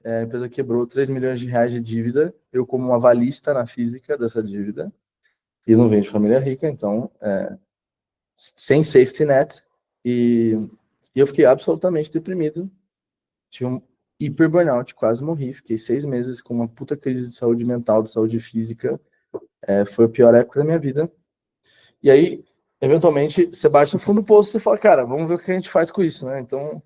A empresa quebrou 3 milhões de reais de dívida, eu como um avalista na física dessa dívida, e não venho de família rica, então, sem safety net, e eu fiquei absolutamente deprimido, tive um hiper burnout, quase morri, fiquei 6 meses com uma puta crise de saúde mental, de saúde física, foi a pior época da minha vida. E aí, eventualmente, você bate no fundo do poço e fala, cara, vamos ver o que a gente faz com isso, né? Então,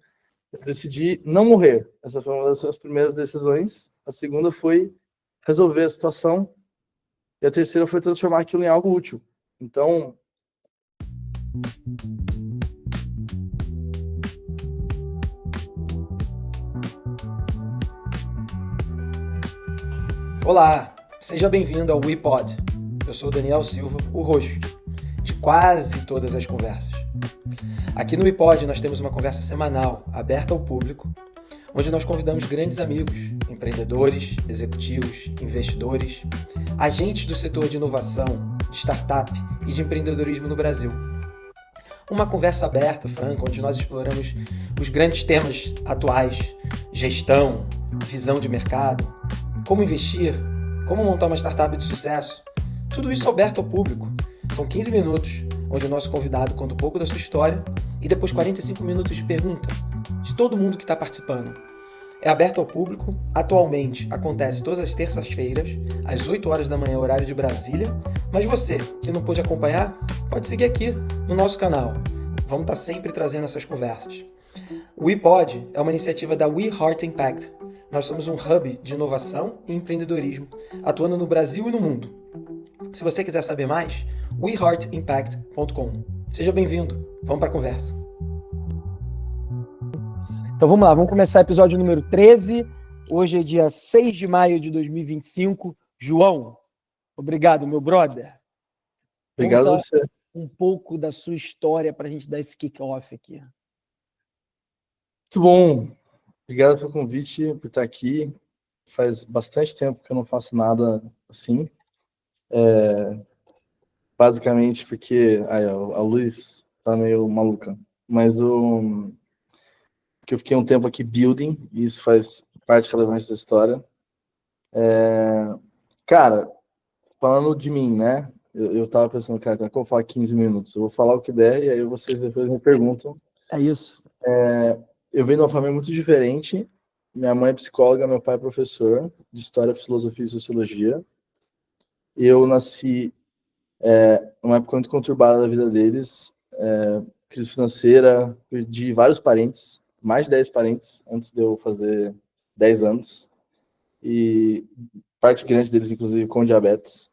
eu decidi não morrer. Essa foi uma das minhas primeiras decisões. A segunda foi resolver a situação. E a terceira foi transformar aquilo em algo útil. Então, Olá, seja bem-vindo ao WePod. Eu sou o Daniel Silva, o host de quase todas as conversas. Aqui no WePod nós temos uma conversa semanal, aberta ao público, onde nós convidamos grandes amigos, empreendedores, executivos, investidores, agentes do setor de inovação, de startup e de empreendedorismo no Brasil. Uma conversa aberta, franca, onde nós exploramos os grandes temas atuais, gestão, visão de mercado, como investir, como montar uma startup de sucesso. Tudo isso aberto ao público. São 15 minutos, onde o nosso convidado conta um pouco da sua história e depois 45 minutos de pergunta de todo mundo que está participando. É aberto ao público, atualmente acontece todas as terças-feiras, às 8 horas da manhã, horário de Brasília, mas você, que não pôde acompanhar, pode seguir aqui no nosso canal. Vamos estar sempre trazendo essas conversas. O WePod é uma iniciativa da We Heart Impact. Nós somos um hub de inovação e empreendedorismo, atuando no Brasil e no mundo. Se você quiser saber mais, weheartimpact.com. Seja bem-vindo, vamos para a conversa. Então vamos lá, vamos começar o episódio número 13. Hoje é dia 6 de maio de 2025. João, obrigado, meu brother. obrigado a você. Um pouco da sua história para a gente dar esse kick-off aqui. Muito bom. Obrigado pelo convite, por estar aqui. Faz bastante tempo que eu não faço nada assim. Basicamente porque a luz tá meio maluca. Mas que eu fiquei um tempo aqui building, e isso faz parte relevante da história. Cara, falando de mim, né? Eu tava pensando, cara, como é que eu vou falar 15 minutos? Eu vou falar o que der, e aí vocês depois me perguntam. É isso. Eu venho de uma família muito diferente. Minha mãe é psicóloga, meu pai é professor de História, Filosofia e Sociologia. Eu nasci numa época muito conturbada da vida deles, crise financeira, perdi vários parentes, mais de 10 parentes, antes de eu fazer 10 anos. E parte grande deles, inclusive, com diabetes.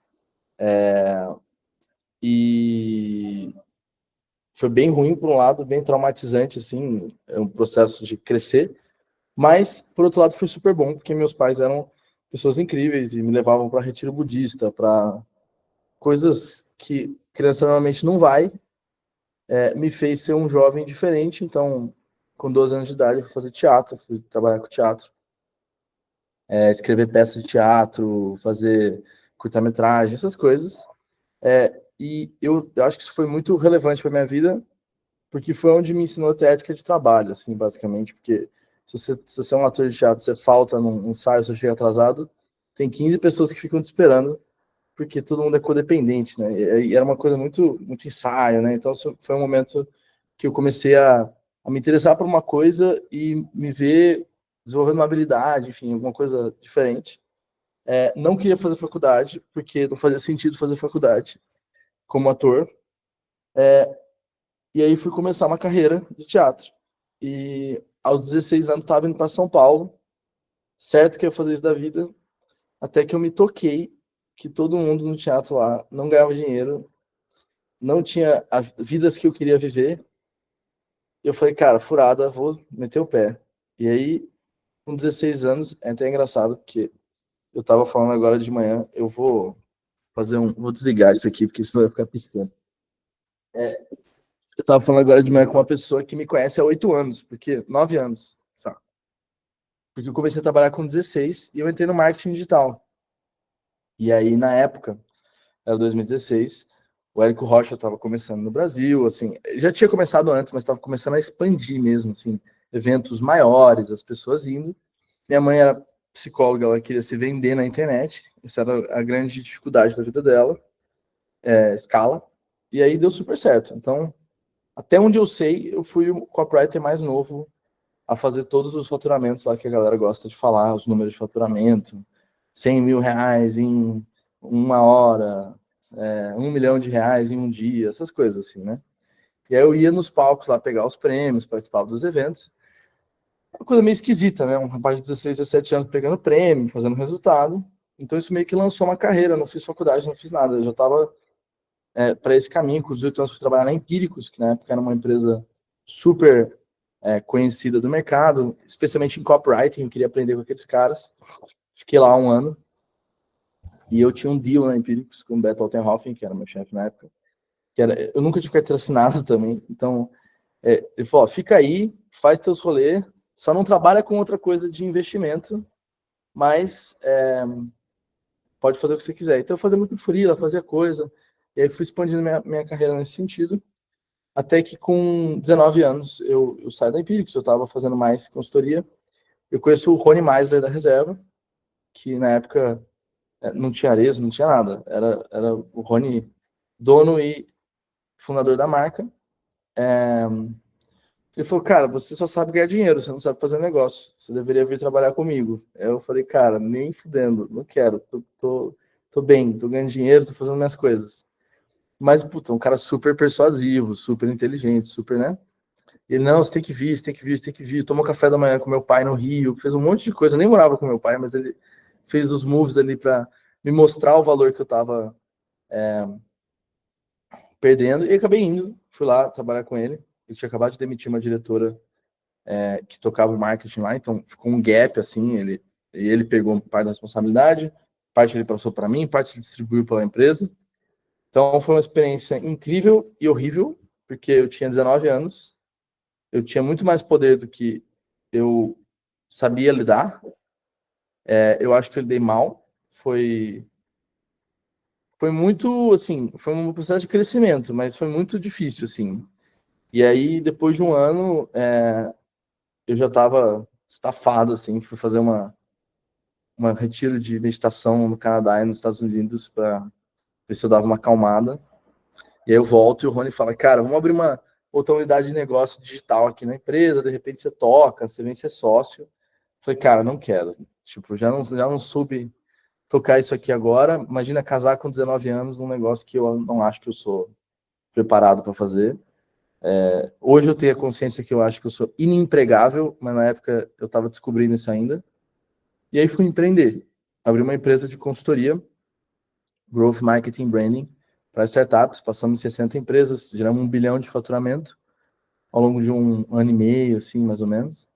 E foi bem ruim por um lado, bem traumatizante, assim, é um processo de crescer. Mas, por outro lado, foi super bom, porque meus pais eram pessoas incríveis e me levavam para retiro budista, para coisas que criança normalmente não vai. Me fez ser um jovem diferente. Então, com 12 anos de idade, eu fui fazer teatro, fui trabalhar com teatro, escrever peças de teatro, fazer curta-metragem, essas coisas. E eu acho que isso foi muito relevante para minha vida, porque foi onde me ensinou a ter ética de trabalho, assim, basicamente, porque se você é um ator de teatro, você falta num ensaio, você chega atrasado, tem 15 pessoas que ficam te esperando, porque todo mundo é codependente, né? E era uma coisa muito, muito ensaio, né? Então foi um momento que eu comecei a me interessar por uma coisa e me ver desenvolvendo uma habilidade, enfim, alguma coisa diferente. Não queria fazer faculdade, porque não fazia sentido fazer faculdade como ator. E aí fui começar uma carreira de teatro. E aos 16 anos estava indo para São Paulo, certo que eu ia fazer isso da vida, até que eu me toquei que todo mundo no teatro lá não ganhava dinheiro, não tinha vidas que eu queria viver. E eu falei, cara, furada, vou meter o pé. E aí, com 16 anos, é até engraçado, porque eu tava falando agora de manhã, eu vou vou desligar isso aqui, porque senão vai ficar piscando. Eu tava falando agora de manhã com uma pessoa que me conhece há 8 anos, porque 9 anos, sabe? Porque eu comecei a trabalhar com 16 e eu entrei no marketing digital. E aí, na época, era 2016, o Érico Rocha estava começando no Brasil, assim, já tinha começado antes, mas estava começando a expandir mesmo, assim, eventos maiores, as pessoas indo. Minha mãe era psicóloga, ela queria se vender na internet. Essa era a grande dificuldade da vida dela, escala. E aí deu super certo. Então, até onde eu sei, eu fui o copywriter mais novo a fazer todos os faturamentos lá que a galera gosta de falar, os números de faturamento, 100 mil reais em uma hora, 1 milhão de reais em um dia, essas coisas assim, né? E aí eu ia nos palcos lá pegar os prêmios, participava dos eventos. Uma coisa meio esquisita, né? Um rapaz de 16, 17 anos pegando prêmio, fazendo resultado. Então isso meio que lançou uma carreira. Não fiz faculdade, não fiz nada. Eu já estava para esse caminho. Com os 18 anos fui trabalhar na Empíricos, que na época era uma empresa super conhecida do mercado, especialmente em copywriting. Eu queria aprender com aqueles caras. Fiquei lá 1 ano. E eu tinha um deal na Empíricos com o Beto Altenhofen, que era meu chefe na época. Eu nunca tive carteira assinada também. Então, ele falou, fica aí, faz teus rolês, só não trabalha com outra coisa de investimento, mas pode fazer o que você quiser. Então eu fazia muito freela, fazia coisa, e aí fui expandindo minha carreira nesse sentido, até que com 19 anos eu saí da Empíricos, eu estava fazendo mais consultoria. Eu conheço o Rony Meisler da Reserva, que na época não tinha Arezzo, não tinha nada. Era o Rony, dono e fundador da marca. Ele falou, cara, você só sabe ganhar dinheiro, você não sabe fazer negócio. Você deveria vir trabalhar comigo. Aí eu falei, cara, nem fudendo, não quero. Tô bem, tô ganhando dinheiro, tô fazendo minhas coisas. Mas, puta, um cara super persuasivo, super inteligente, super, né? Ele, não, você tem que vir, você tem que vir, você tem que vir. Tomou café da manhã com meu pai no Rio, fez um monte de coisa. Eu nem morava com meu pai, mas ele fez os moves ali para me mostrar o valor que eu tava perdendo. E acabei indo, fui lá trabalhar com ele. Ele tinha acabado de demitir uma diretora que tocava o marketing lá, então ficou um gap, assim, ele pegou parte da responsabilidade, parte ele passou para mim, parte ele distribuiu pela empresa. Então foi uma experiência incrível e horrível, porque eu tinha 19 anos, eu tinha muito mais poder do que eu sabia lidar. Eu acho que eu lidei mal, foi muito, assim, foi um processo de crescimento, mas foi muito difícil, assim. E aí, depois de 1 ano, eu já estava estafado, assim, fui fazer uma retiro de meditação no Canadá e nos Estados Unidos para ver se eu dava uma acalmada. E aí eu volto e o Rony fala, cara, vamos abrir uma outra unidade de negócio digital aqui na empresa, de repente você toca, você vem ser sócio. Eu falei, cara, não quero. Tipo, já não soube tocar isso aqui agora. Imagina casar com 19 anos num negócio que eu não acho que eu sou preparado para fazer. Hoje eu tenho a consciência que eu acho que eu sou inempregável, mas na época eu estava descobrindo isso ainda. E aí fui empreender. Abri uma empresa de consultoria, Growth Marketing Branding, para startups. Passamos em 60 empresas, geramos 1 bilhão de faturamento ao longo de 1 ano e meio, assim, mais ou menos.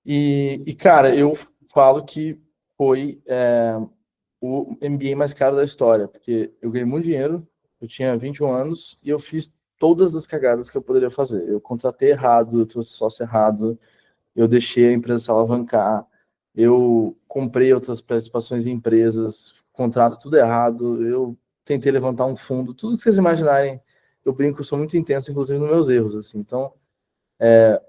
E cara, eu falo que foi o MBA mais caro da história, porque eu ganhei muito dinheiro, eu tinha 21 anos e eu fiz todas as cagadas que eu poderia fazer. Eu contratei errado, eu trouxe sócio errado, eu deixei a empresa se alavancar, eu comprei outras participações em empresas, contrato tudo errado, eu tentei levantar um fundo, tudo que vocês imaginarem. Eu brinco, eu sou muito intenso, inclusive nos meus erros, assim. Então,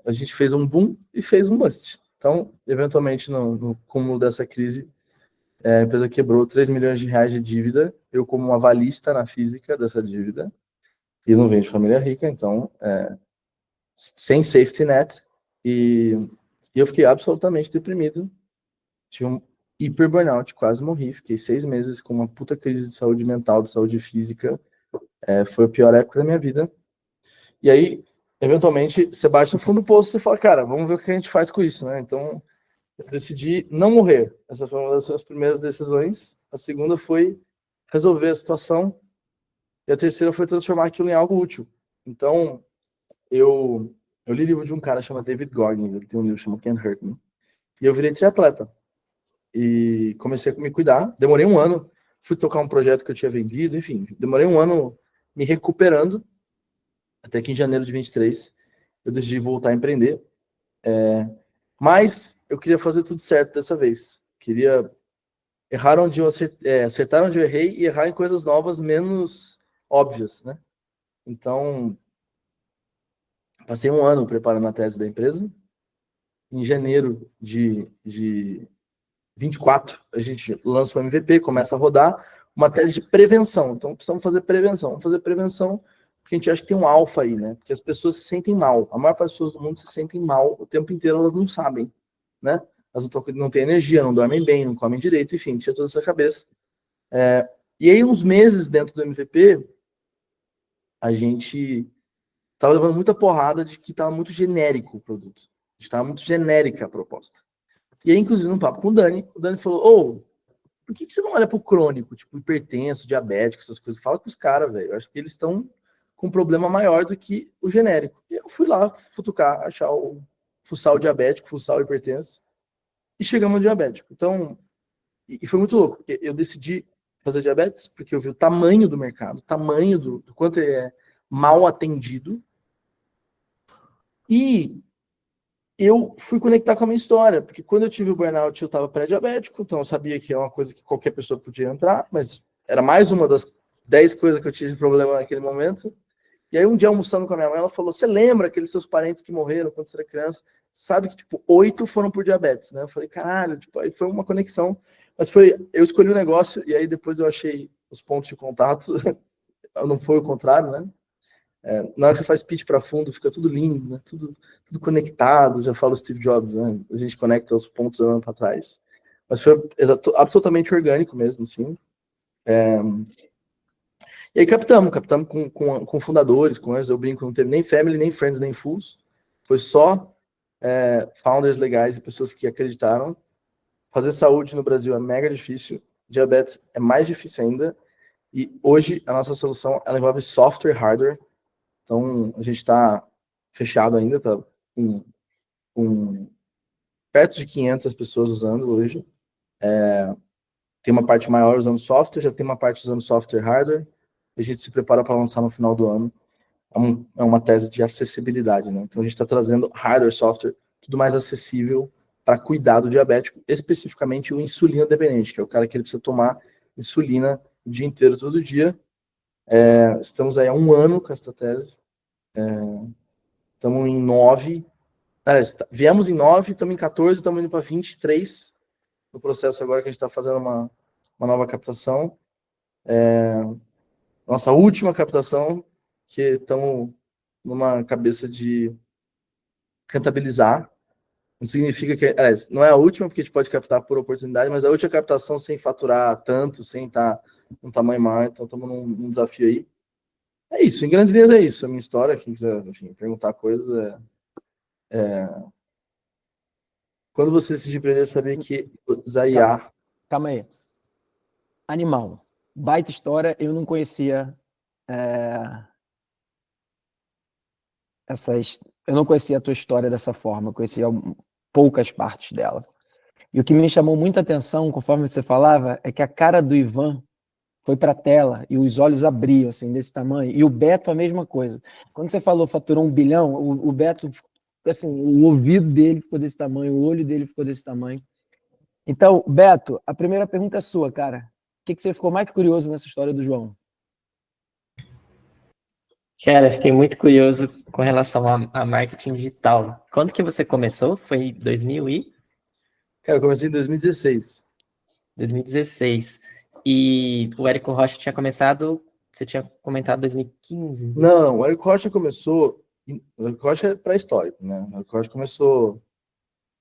a gente fez um boom e fez um bust. Então, eventualmente, no cúmulo dessa crise, a empresa quebrou 3 milhões de reais de dívida, eu como um avalista na física dessa dívida, e não venho de família rica, então, sem safety net, e eu fiquei absolutamente deprimido, tive um hiper burnout, quase morri, fiquei 6 meses com uma puta crise de saúde mental, de saúde física, foi a pior época da minha vida. E aí, eventualmente, você bate no fundo do poço e você fala, cara, vamos ver o que a gente faz com isso, né? Então, eu decidi não morrer. Essa foi uma das minhas primeiras decisões. A segunda foi resolver a situação. E a terceira foi transformar aquilo em algo útil. Então, eu li livro de um cara chamado David Goggins, ele tem um livro chamado Can't Hurt Me. E eu virei triatleta. E comecei a me cuidar. Demorei 1 ano. Fui tocar um projeto que eu tinha vendido. Enfim, demorei 1 ano me recuperando. Até que em janeiro de 23, eu decidi voltar a empreender. Mas eu queria fazer tudo certo dessa vez. Queria errar onde eu acertar onde eu errei e errar em coisas novas menos óbvias, né? Então, passei 1 ano preparando a tese da empresa. Em janeiro de 24, a gente lança o MVP, começa a rodar uma tese de prevenção. Então, precisamos fazer prevenção. Vamos fazer prevenção porque a gente acha que tem um alfa aí, né? Porque as pessoas se sentem mal. A maior parte das pessoas do mundo se sentem mal o tempo inteiro, elas não sabem, né? Elas não têm energia, não dormem bem, não comem direito, enfim, tinha toda essa cabeça. E aí, uns meses dentro do MVP, a gente estava levando muita porrada de que estava muito genérico o produto. Estava muito genérica a proposta. E aí, inclusive, num papo com o Dani falou, por que você não olha pro crônico, tipo hipertenso, diabético, essas coisas? Fala com os caras, velho. Eu acho que eles estão com um problema maior do que o genérico. E eu fui lá futucar, fuçar o diabético, fuçar o hipertenso, e chegamos no diabético. Então, e foi muito louco, porque eu decidi fazer diabetes, porque eu vi o tamanho do mercado, o tamanho do quanto ele é mal atendido, e eu fui conectar com a minha história, porque quando eu tive o burnout eu estava pré-diabético, então eu sabia que é uma coisa que qualquer pessoa podia entrar, mas era mais uma das 10 coisas que eu tive de problema naquele momento. E aí um dia almoçando com a minha mãe, ela falou, você lembra aqueles seus parentes que morreram quando você era criança? Sabe que, tipo, 8 foram por diabetes, né? Eu falei, caralho, tipo, aí foi uma conexão. Mas eu escolhi o negócio e aí depois eu achei os pontos de contato. Não foi o contrário, né? Na hora que você faz pitch para fundo, fica tudo lindo, né? Tudo conectado. Já falo Steve Jobs, né? A gente conecta os pontos andando para trás. Mas foi absolutamente orgânico mesmo, assim. E aí captamos com fundadores, com eles. Eu brinco, não teve nem family, nem friends, nem fools. Foi só founders legais e pessoas que acreditaram. Fazer saúde no Brasil é mega difícil. Diabetes é mais difícil ainda. E hoje a nossa solução ela envolve software, hardware. Então, a gente está fechado ainda, está com perto de 500 pessoas usando hoje. Tem uma parte maior usando software, já tem uma parte usando software e hardware. A gente se prepara para lançar no final do ano. É uma tese de acessibilidade, né? Então, a gente está trazendo hardware, software, tudo mais acessível para cuidar do diabético, especificamente o insulina dependente, que é o cara que ele precisa tomar insulina o dia inteiro, todo dia. Estamos aí há 1 ano com essa tese. Estamos em 9. Viemos em 9, estamos em 14, estamos indo para 23 no processo agora que a gente está fazendo uma nova captação. Nossa última captação, que estamos numa cabeça de rentabilizar. Não significa que... não é a última, porque a gente pode captar por oportunidade, mas a última captação sem faturar tanto, sem estar num tamanho maior. Então estamos num desafio aí. É isso, em grandes linhas é isso. A minha história, quem quiser, enfim, perguntar coisas, quando você se aprender a saber que usar IA... Calma aí. Animal. Baita história. Eu não conhecia eu não conhecia a tua história dessa forma. Eu conhecia poucas partes dela. E o que me chamou muita atenção, conforme você falava, é que a cara do Ivan foi para a tela e os olhos abriam, assim, desse tamanho. E o Beto, a mesma coisa. Quando você falou faturou 1 bilhão, o Beto, assim, o ouvido dele ficou desse tamanho, o olho dele ficou desse tamanho. Então, Beto, a primeira pergunta é sua, cara. O que você ficou mais curioso nessa história do João? Cara, fiquei muito curioso com relação a marketing digital. Quando que você começou? Foi em 2000 e... Cara, eu comecei em 2016. 2016. E o Érico Rocha tinha começado, você tinha comentado 2015? Não, o Érico Rocha começou... O Érico Rocha é pré-histórico, né? O Érico Rocha começou...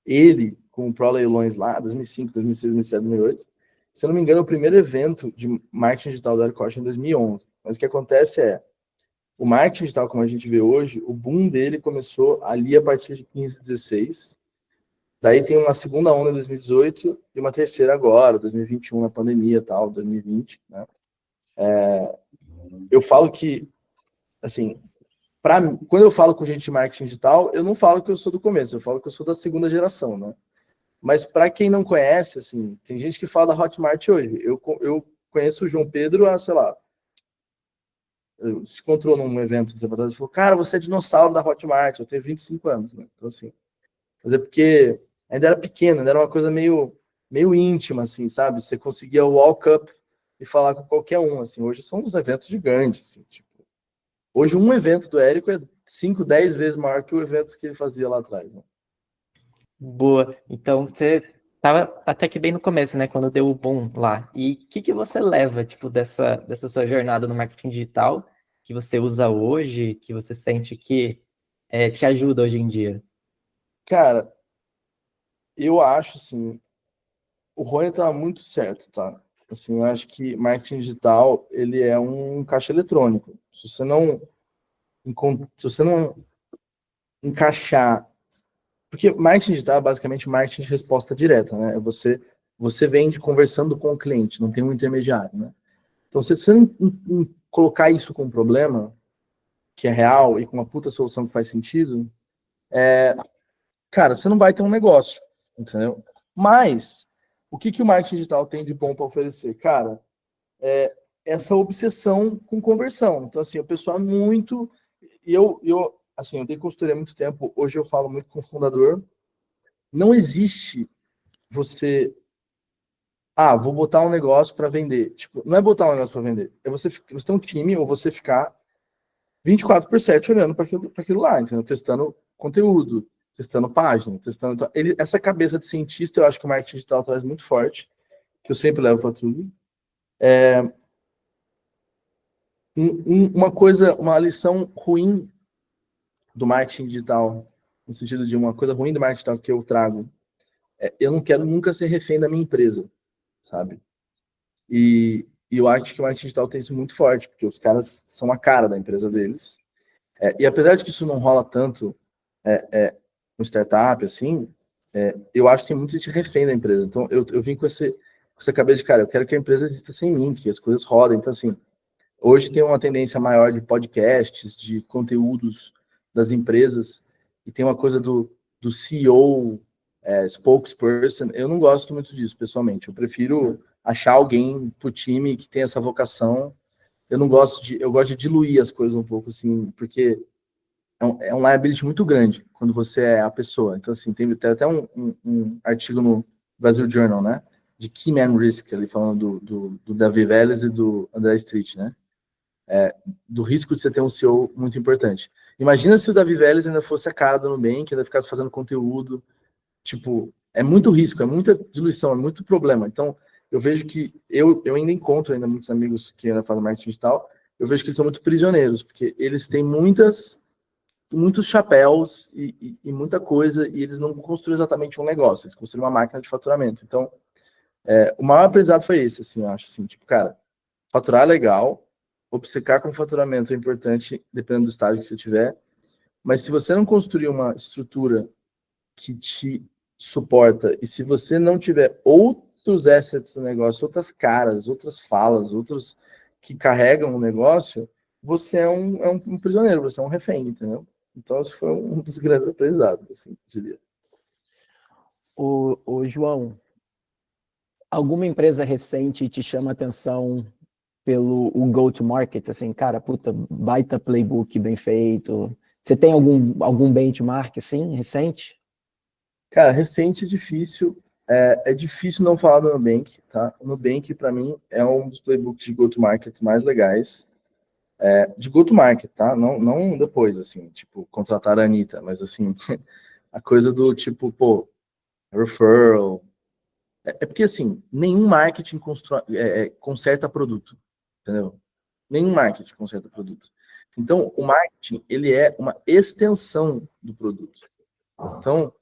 Ele, com o Pro Leilões lá, 2005, 2006, 2007, 2008. Se eu não me engano, o primeiro evento de marketing digital do Érico Rocha em 2011. Mas o que acontece é, o marketing digital, como a gente vê hoje, o boom dele começou ali a partir de 15, 16. Daí tem uma segunda onda em 2018 e uma terceira agora, 2021, na pandemia e tal, 2020, né? Eu falo que, assim, quando eu falo com gente de marketing digital, eu não falo que eu sou do começo, eu falo que eu sou da segunda geração, né? Mas para quem não conhece, assim, tem gente que fala da Hotmart hoje. Eu conheço o João Pedro há, sei lá, se encontrou num evento tempo atrás e falou, cara, você é dinossauro da Hotmart, eu tenho 25 anos, né? Então, assim, mas é porque ainda era pequeno, ainda era uma coisa meio íntima, assim, sabe? Você conseguia walk up e falar com qualquer um, assim. Hoje são uns eventos gigantes, assim, tipo. Hoje um evento do Érico é 5, 10 vezes maior que o evento que ele fazia lá atrás, né? Boa. Então, você tava até que bem no começo, né? Quando deu o boom lá. E o que você leva, tipo, dessa sua jornada no marketing digital que você usa hoje, que você sente que te ajuda hoje em dia? Cara, eu acho, assim, o Rony tá muito certo, tá? Assim, eu acho que marketing digital, ele é um caixa eletrônico. Se você não encaixar, porque marketing digital é basicamente marketing de resposta direta, né? Você vende conversando com o cliente, não tem um intermediário, né? Então, se você não colocar isso como problema, que é real e com uma puta solução que faz sentido, cara, você não vai ter um negócio, entendeu? Mas o que o marketing digital tem de bom para oferecer? Cara, essa obsessão com conversão. Então, assim, o pessoal é muito. Assim, eu dei consultoria há muito tempo, hoje eu falo muito com o fundador. Não existe você. Ah, vou botar um negócio para vender. Tipo, não é botar um negócio para vender. É você ter um time ou você ficar 24/7 olhando para aquilo lá, entendeu? Testando conteúdo, testando página, testando. Então, essa cabeça de cientista, eu acho que o marketing digital traz muito forte, que eu sempre levo para tudo. Uma lição ruim do marketing digital, no sentido de uma coisa ruim do marketing digital que eu trago, eu não quero nunca ser refém da minha empresa, sabe? E eu acho que o marketing digital tem isso muito forte, porque os caras são a cara da empresa deles. E apesar de que isso não rola tanto no startup, assim, eu acho que tem muita gente refém da empresa. Então, eu vim com essa cabeça de, cara, eu quero que a empresa exista sem mim, que as coisas rodem. Então, assim, hoje tem uma tendência maior de podcasts, de conteúdos das empresas, e tem uma coisa do CEO, spokesperson. Eu não gosto muito disso, pessoalmente. Eu prefiro achar alguém pro time que tem essa vocação. Eu gosto de diluir as coisas um pouco, assim, porque é um liability muito grande quando você é a pessoa. Então, assim, tem até um artigo no Brasil Journal, né? De Key Man Risk, ali falando do Davi Vélez e do André Street, né? Do risco de você ter um CEO muito importante. Imagina se o Davi Vélez ainda fosse a cara do Nubank, ainda ficasse fazendo conteúdo. Tipo, é muito risco, é muita diluição, é muito problema. Então, eu vejo que eu ainda encontro ainda muitos amigos que ainda fazem marketing digital, eu vejo que eles são muito prisioneiros, porque eles têm muitos chapéus e muita coisa, e eles não construíram exatamente um negócio, eles construíram uma máquina de faturamento. Então, o maior aprendizado foi esse, assim, eu acho, assim, tipo, cara, faturar é legal, obcecar com faturamento é importante, dependendo do estágio que você tiver, mas se você não construir uma estrutura que te suporta, e se você não tiver outros assets no negócio, outras caras, outras falas, outros que carregam o negócio, você é um prisioneiro, você é um refém, entendeu? Então, esse foi um dos grandes aprendizados, assim, diria. O João, alguma empresa recente te chama atenção pelo o go-to-market, assim, cara, puta, baita playbook bem feito. Você tem algum benchmark, assim, recente? Cara, recente é difícil. É difícil não falar do Nubank, tá? O Nubank, para mim, é um dos playbooks de go-to-market mais legais. De go-to-market, tá? Não depois, assim, tipo, contratar a Anitta, mas, assim, a coisa do tipo, pô, referral. Porque, assim, nenhum marketing conserta produto, entendeu? Nenhum marketing conserta produto. Então, o marketing, ele é uma extensão do produto. Então,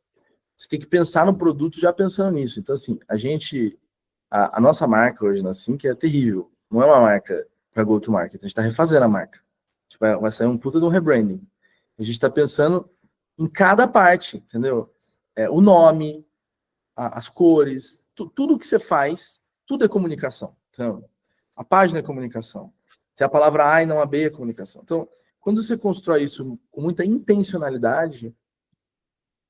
você tem que pensar no produto já pensando nisso. Então, assim, a nossa marca hoje na Sync é terrível. Não é uma marca para go-to-market. A gente está refazendo a marca. Vai sair um puta de um rebranding. A gente está pensando em cada parte, entendeu? O nome, as cores, tudo que você faz, tudo é comunicação. Então, a página é comunicação. Tem a palavra A e não a B é comunicação. Então, quando você constrói isso com muita intencionalidade,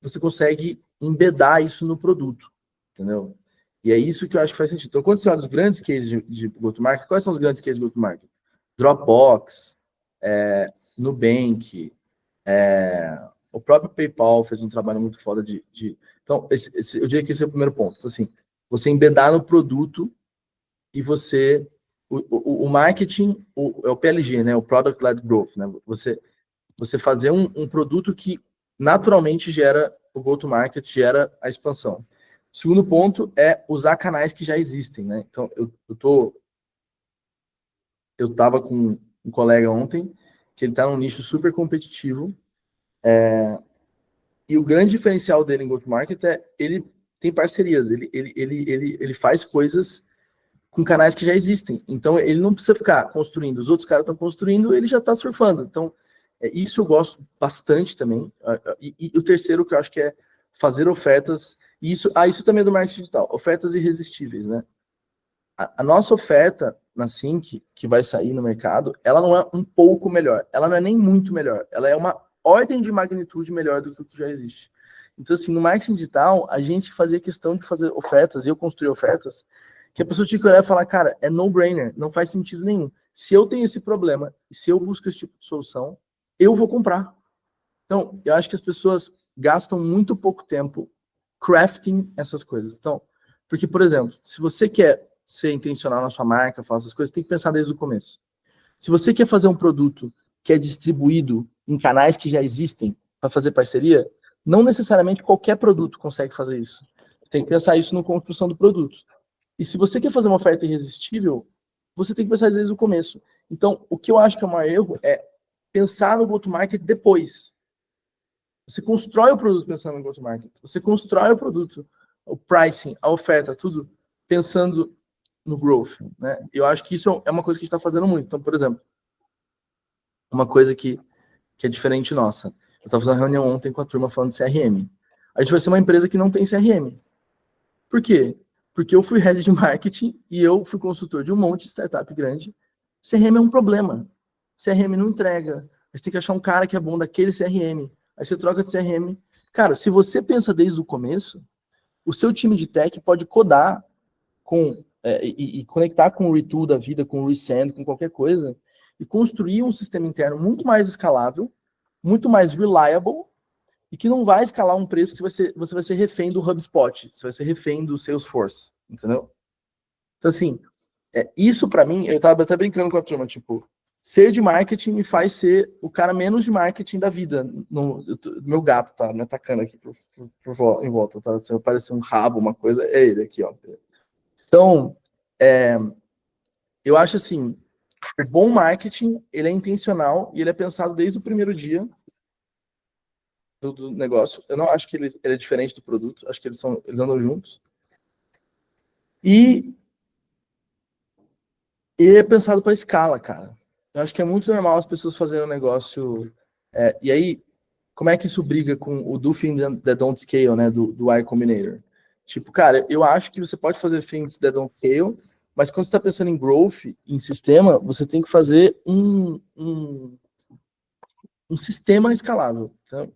você consegue embedar isso no produto, entendeu? E é isso que eu acho que faz sentido. Então, quando você olha os grandes cases de go-to-market, quais são os grandes cases de go-to-market? Dropbox, Nubank, o próprio PayPal fez um trabalho muito foda Então, eu diria que esse é o primeiro ponto. Então, assim, você embedar no produto e você... O marketing é o PLG, né? O Product Led Growth, né? Você fazer um produto que naturalmente gera o go-to-market, gera a expansão. Segundo ponto é usar canais que já existem, né? Então, eu tava com um colega ontem, que ele tá num nicho super competitivo, e o grande diferencial dele em go-to-market é ele tem parcerias, ele faz coisas com canais que já existem. Então, ele não precisa ficar construindo. Os outros caras estão construindo, ele já está surfando. Então, isso eu gosto bastante também. E o terceiro que eu acho que é fazer ofertas. Isso também é do marketing digital. Ofertas irresistíveis, né? A nossa oferta na Sync, que vai sair no mercado, ela não é um pouco melhor. Ela não é nem muito melhor. Ela é uma ordem de magnitude melhor do que o que já existe. Então, assim, no marketing digital, a gente fazia questão de fazer ofertas, e eu construí ofertas, que a pessoa tinha que olhar e falar, cara, é no-brainer, não faz sentido nenhum. Se eu tenho esse problema, e se eu busco esse tipo de solução, eu vou comprar. Então, eu acho que as pessoas gastam muito pouco tempo crafting essas coisas. Então, porque, por exemplo, se você quer ser intencional na sua marca, falar essas coisas, tem que pensar desde o começo. Se você quer fazer um produto que é distribuído em canais que já existem para fazer parceria, não necessariamente qualquer produto consegue fazer isso. Você tem que pensar isso na construção do produto. E se você quer fazer uma oferta irresistível, você tem que pensar desde o começo. Então, o que eu acho que é o maior erro é pensar no go-to-market depois. Você constrói o produto pensando no go-to-market. Você constrói o produto, o pricing, a oferta, tudo pensando no growth, né? Eu acho que isso é uma coisa que a gente está fazendo muito. Então, por exemplo, uma coisa que é diferente nossa. Eu estava fazendo uma reunião ontem com a turma falando de CRM. A gente vai ser uma empresa que não tem CRM. Por quê? Porque eu fui head de marketing e eu fui consultor de um monte de startup grande. CRM é um problema. CRM não entrega. Você tem que achar um cara que é bom daquele CRM. Aí você troca de CRM. Cara, se você pensa desde o começo, o seu time de tech pode codar com e conectar com o Retool da vida, com o Resend, com qualquer coisa, e construir um sistema interno muito mais escalável, muito mais reliable, e que não vai escalar um preço que você vai ser refém do HubSpot, você vai ser refém do Salesforce, entendeu? Então, assim, isso para mim, eu tava até brincando com a turma, tipo, ser de marketing me faz ser o cara menos de marketing da vida. Meu gato tá me atacando aqui em volta, tá? Se aparecer um rabo, uma coisa, é ele aqui, ó. Então, eu acho assim, o bom marketing, ele é intencional e ele é pensado desde o primeiro dia do negócio. Eu não acho que ele é diferente do produto, acho que eles andam juntos. E ele é pensado para escala, cara. Eu acho que é muito normal as pessoas fazerem um negócio. E aí, como é que isso briga com o do thing that don't scale, né? Do Y Combinator? Tipo, cara, eu acho que você pode fazer things that don't scale, mas quando você está pensando em growth, em sistema, você tem que fazer um sistema escalável. Então,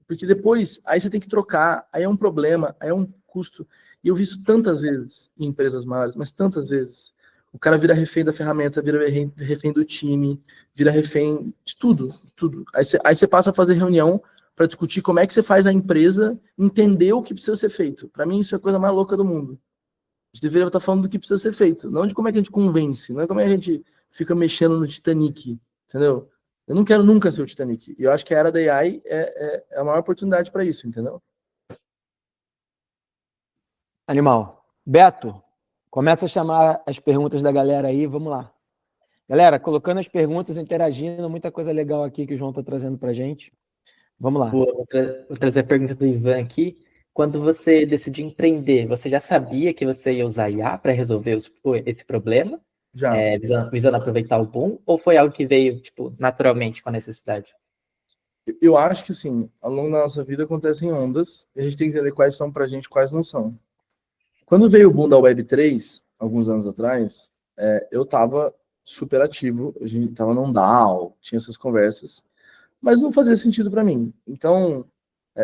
porque depois, aí você tem que trocar, aí é um problema, aí é um custo. E eu vi isso tantas vezes em empresas maiores, mas tantas vezes. O cara vira refém da ferramenta, vira refém do time, vira refém de tudo, tudo. Aí você passa a fazer reunião para discutir como é que você faz a empresa entender o que precisa ser feito. Para mim, isso é a coisa mais louca do mundo. A gente deveria estar falando do que precisa ser feito, não de como é que a gente convence, não é como é que a gente fica mexendo no Titanic, entendeu? Eu não quero nunca ser o Titanic. E eu acho que a era da AI é a maior oportunidade para isso, entendeu? Animal. Beto, começa a chamar as perguntas da galera aí, vamos lá. Galera, colocando as perguntas, interagindo, muita coisa legal aqui que o João está trazendo para gente. Vamos lá. Vou trazer a pergunta do Ivan aqui. Quando você decidiu empreender, você já sabia que você ia usar IA para resolver esse problema? Já. Visando aproveitar o boom? Ou foi algo que veio, tipo, naturalmente com a necessidade? Eu acho que, sim, ao longo da nossa vida acontecem ondas, e a gente tem que entender quais são pra gente, quais não são. Quando veio o boom da Web3, alguns anos atrás, eu estava super ativo, a gente estava num DAO, tinha essas conversas, mas não fazia sentido para mim. Então,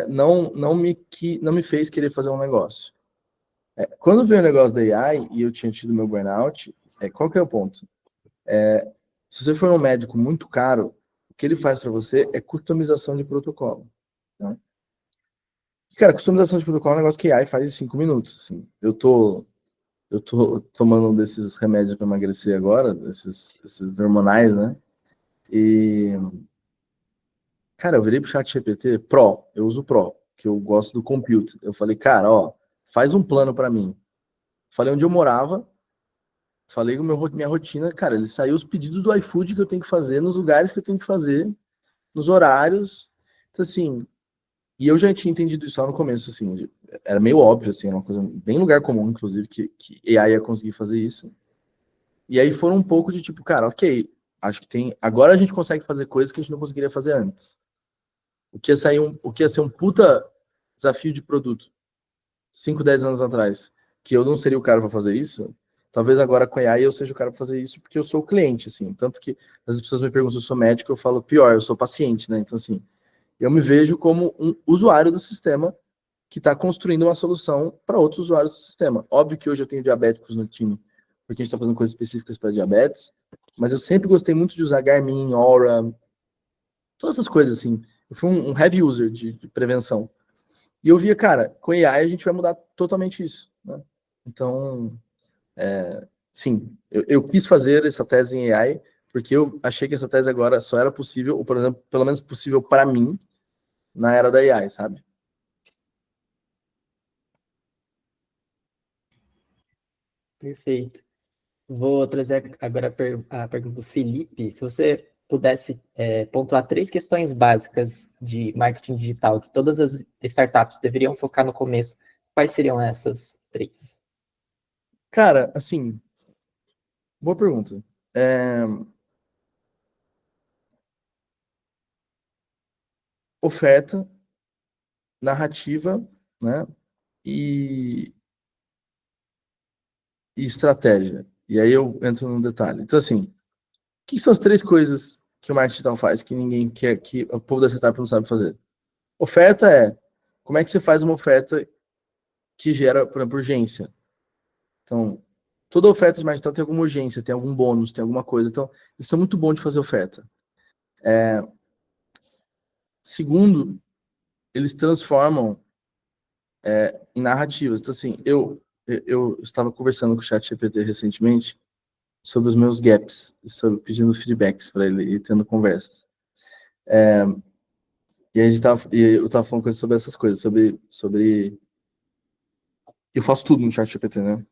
não me fez querer fazer um negócio. Quando veio o negócio da AI e eu tinha tido meu burnout, qual que é o ponto? Se você for um médico muito caro, o que ele faz para você é customização de protocolo. Né? Cara, customização de protocolo é um negócio que a AI faz em 5 minutos. Assim. Eu tô tomando um desses remédios para emagrecer agora, esses hormonais, né? E, cara, eu virei pro chat GPT Pro, eu uso Pro, que eu gosto do compute. Eu falei, cara, ó, faz um plano para mim. Falei onde eu morava, falei minha rotina, cara, ele saiu os pedidos do iFood que eu tenho que fazer, nos lugares que eu tenho que fazer, nos horários. Então, assim, e eu já tinha entendido isso lá no começo, assim, era meio óbvio, assim, era uma coisa bem lugar comum, inclusive, que AI ia conseguir fazer isso. E aí foram um pouco de tipo, cara, ok, acho que tem. Agora a gente consegue fazer coisas que a gente não conseguiria fazer antes. O que ia ser um puta desafio de produto 5, 10 anos atrás, que eu não seria o cara para fazer isso, talvez agora com a AI eu seja o cara para fazer isso, porque eu sou o cliente, assim. Tanto que as pessoas me perguntam se eu sou médico, eu falo pior, eu sou paciente, né? Então, assim, eu me vejo como um usuário do sistema que está construindo uma solução para outros usuários do sistema. Óbvio que hoje eu tenho diabéticos no time, porque a gente está fazendo coisas específicas para diabetes, mas eu sempre gostei muito de usar Garmin, Aura, todas essas coisas, assim. Eu fui um heavy user de prevenção. E eu via, cara, com AI a gente vai mudar totalmente isso, né? Então, sim, eu quis fazer essa tese em AI, porque eu achei que essa tese agora só era possível, ou, por exemplo, pelo menos possível para mim, na era da AI, sabe? Perfeito. Vou trazer agora a pergunta do Felipe. Se você pudesse pontuar três questões básicas de marketing digital que todas as startups deveriam focar no começo, quais seriam essas três? Cara, assim, boa pergunta. Oferta, narrativa, né? E, e estratégia. E aí eu entro no detalhe. Então, assim, o que são as três coisas que o marketing digital faz que ninguém quer, que o povo da startup não sabe fazer? Oferta é como é que você faz uma oferta que gera, por exemplo, urgência. Então, toda oferta de marketing digital tem alguma urgência, tem algum bônus, tem alguma coisa. Então, eles são muito bons de fazer oferta. Segundo, eles transformam em narrativas. Então, assim, eu estava conversando com o ChatGPT recentemente sobre os meus gaps, sobre, pedindo feedbacks para ele e tendo conversas. E eu estava falando com ele sobre essas coisas, sobre eu faço tudo no ChatGPT, né?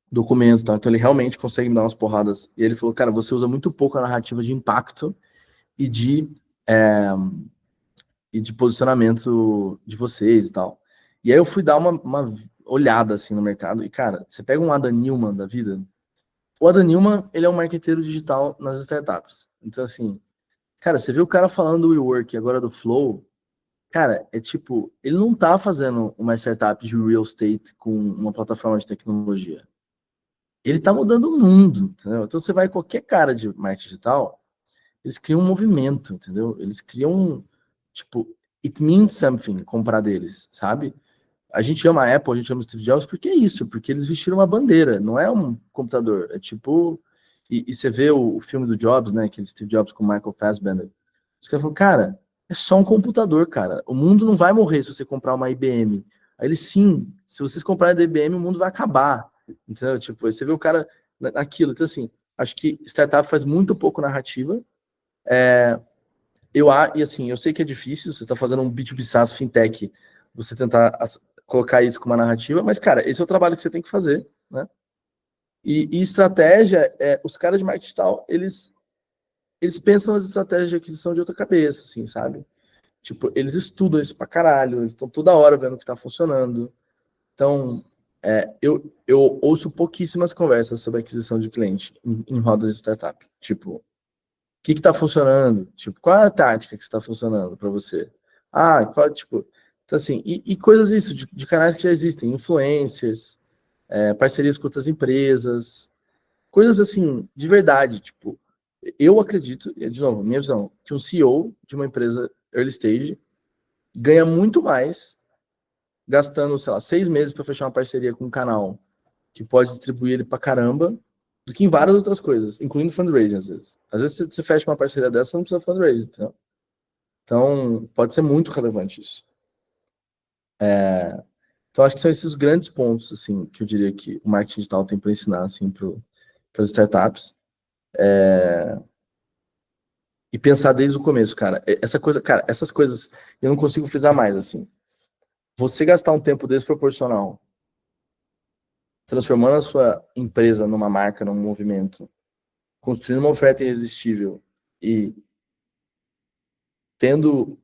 Documento, tá? Então ele realmente consegue me dar umas porradas. E ele falou, cara, você usa muito pouco a narrativa de impacto e é, de posicionamento de vocês e tal. E aí eu fui dar uma olhada assim no mercado e, cara, você pega um Adam Newman da vida, o Adam Newman, ele é um marqueteiro digital nas startups. Então, assim, cara, você vê o cara falando do WeWork agora do Flow, cara, é tipo, ele não tá fazendo uma startup de real estate com uma plataforma de tecnologia. Ele tá mudando o mundo, entendeu? Então você vai qualquer cara de marketing digital, eles criam um movimento, entendeu? Eles criam, tipo, it means something comprar deles, sabe? A gente ama a Apple, a gente ama o Steve Jobs, porque é isso, porque eles vestiram uma bandeira, não é um computador, é tipo. E você vê o filme do Jobs, né? Aquele Steve Jobs com o Michael Fassbender. Os caras falam, cara, é só um computador, cara. O mundo não vai morrer se você comprar uma IBM. Aí eles, sim, se vocês comprarem da IBM, o mundo vai acabar. Entendeu? Tipo, aí você vê o cara naquilo. Então, assim, acho que startup faz muito pouco narrativa. E assim, eu sei que é difícil, você está fazendo um B2B SaaS fintech, você tentar colocar isso com uma narrativa, mas, cara, esse é o trabalho que você tem que fazer, né? E estratégia, os caras de marketing digital, eles pensam nas estratégias de aquisição de outra cabeça, assim, sabe? Tipo, eles estudam isso pra caralho, eles estão toda hora vendo o que tá funcionando. Então, eu ouço pouquíssimas conversas sobre aquisição de cliente em rodas de startup. Tipo, que está funcionando? Tipo, qual é a tática que está funcionando para você? Qual, tipo, então assim, e coisas isso, de canais que já existem, influencers, parcerias com outras empresas, coisas assim, de verdade, tipo, eu acredito, de novo, minha visão, que um CEO de uma empresa early stage ganha muito mais gastando, sei lá, 6 meses para fechar uma parceria com um canal que pode distribuir ele pra caramba, do que em várias outras coisas, incluindo fundraising, às vezes. Às vezes você fecha uma parceria dessa, você não precisa fundraising, entendeu? Então, pode ser muito relevante isso. Então, acho que são esses os grandes pontos, assim, que eu diria que o marketing digital tem para ensinar, assim, para as startups. E pensar desde o começo, cara. Essa coisa, cara, essas coisas eu não consigo frisar mais, assim. você gastar um tempo desproporcional transformando a sua empresa numa marca, num movimento, construindo uma oferta irresistível e tendo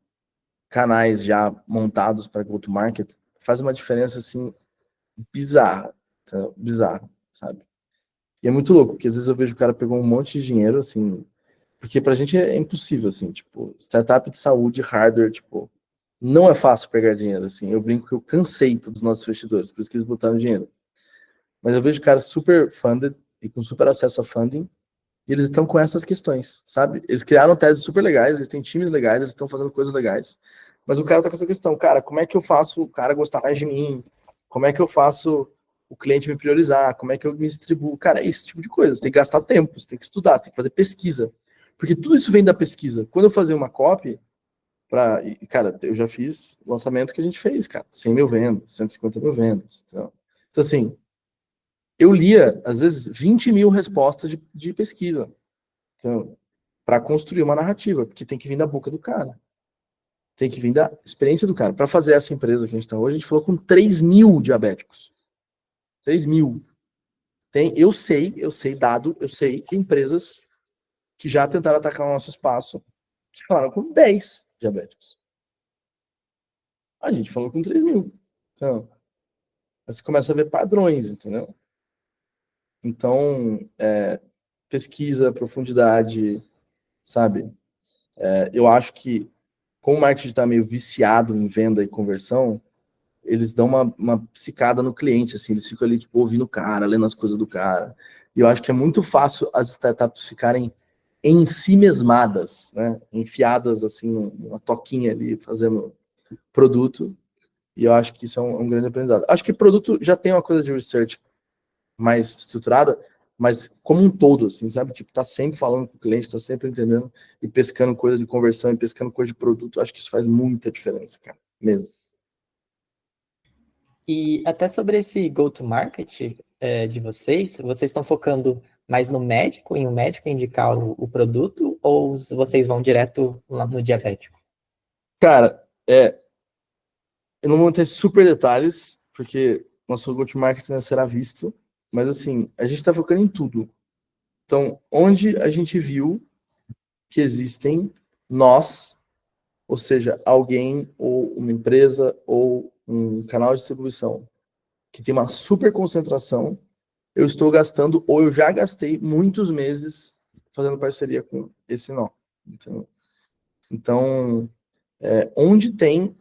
canais já montados para go-to-market, faz uma diferença, assim, bizarra, tá? Bizarra, sabe? E é muito louco, porque às vezes eu vejo o cara pegou um monte de dinheiro, assim, porque pra gente é impossível, assim, tipo, startup de saúde, hardware, tipo, não é fácil pegar dinheiro, assim. Eu brinco que eu cansei todos os nossos investidores, por isso que eles botaram dinheiro. Mas eu vejo caras super funded e com super acesso a funding, e eles estão com essas questões, sabe? Eles criaram teses super legais, eles têm times legais, eles estão fazendo coisas legais, mas o cara tá com essa questão, cara, como é que eu faço o cara gostar mais de mim? Como é que eu faço o cliente me priorizar? Como é que eu me distribuo? Cara, é esse tipo de coisa. Você tem que gastar tempo, você tem que estudar, tem que fazer pesquisa. Porque tudo isso vem da pesquisa. Quando eu fazia uma copy, cara, eu já fiz lançamento que a gente fez, cara, 100 mil vendas, 150 mil vendas. Então assim, eu lia, às vezes, 20 mil respostas de pesquisa, então, para construir uma narrativa, porque tem que vir da boca do cara. Tem que vir da experiência do cara. Para fazer essa empresa que a gente está hoje, a gente falou com 3 mil diabéticos. 3 mil. Eu sei dado, eu sei que empresas que já tentaram atacar o nosso espaço, que falaram com 10 diabéticos. A gente falou com 3 mil. Então, você começa a ver padrões, entendeu? Então, pesquisa, profundidade, sabe? Eu acho que, como o marketing está meio viciado em venda e conversão, eles dão uma psicada no cliente, assim, eles ficam ali, tipo, ouvindo o cara, lendo as coisas do cara. E eu acho que é muito fácil as startups ficarem em si mesmadas, né? Enfiadas, assim, numa toquinha ali, fazendo produto. E eu acho que isso é um grande aprendizado. Acho que produto já tem uma coisa de research mais estruturada, mas como um todo, assim, sabe? Tipo, tá sempre falando com o cliente, tá sempre entendendo e pescando coisa de conversão e pescando coisa de produto. Acho que isso faz muita diferença, cara, mesmo. E até sobre esse go-to-market de vocês estão focando mais no médico, em o médico indicar o produto, ou vocês vão direto lá no diabético? Cara, eu não vou ter super detalhes, porque nosso go-to-market ainda será visto, mas assim, a gente está focando em tudo. Então, onde a gente viu que existem nós, ou seja, alguém, ou uma empresa, ou um canal de distribuição, que tem uma super concentração, eu estou gastando, ou eu já gastei muitos meses fazendo parceria com esse nó. Então, onde tem,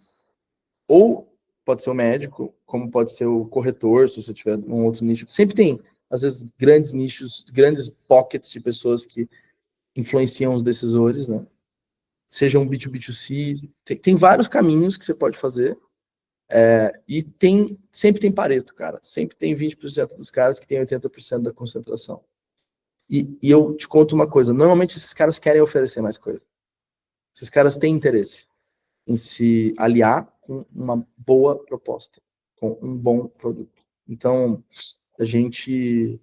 ou pode ser o médico, como pode ser o corretor, se você tiver um outro nicho. Sempre tem, às vezes, grandes nichos, grandes pockets de pessoas que influenciam os decisores, né? Seja um B2B2C, tem vários caminhos que você pode fazer. E sempre tem Pareto, cara. Sempre tem 20% dos caras que tem 80% da concentração. E eu te conto uma coisa, normalmente esses caras querem oferecer mais coisa. Esses caras têm interesse em se aliar com uma boa proposta, com um bom produto. Então, a gente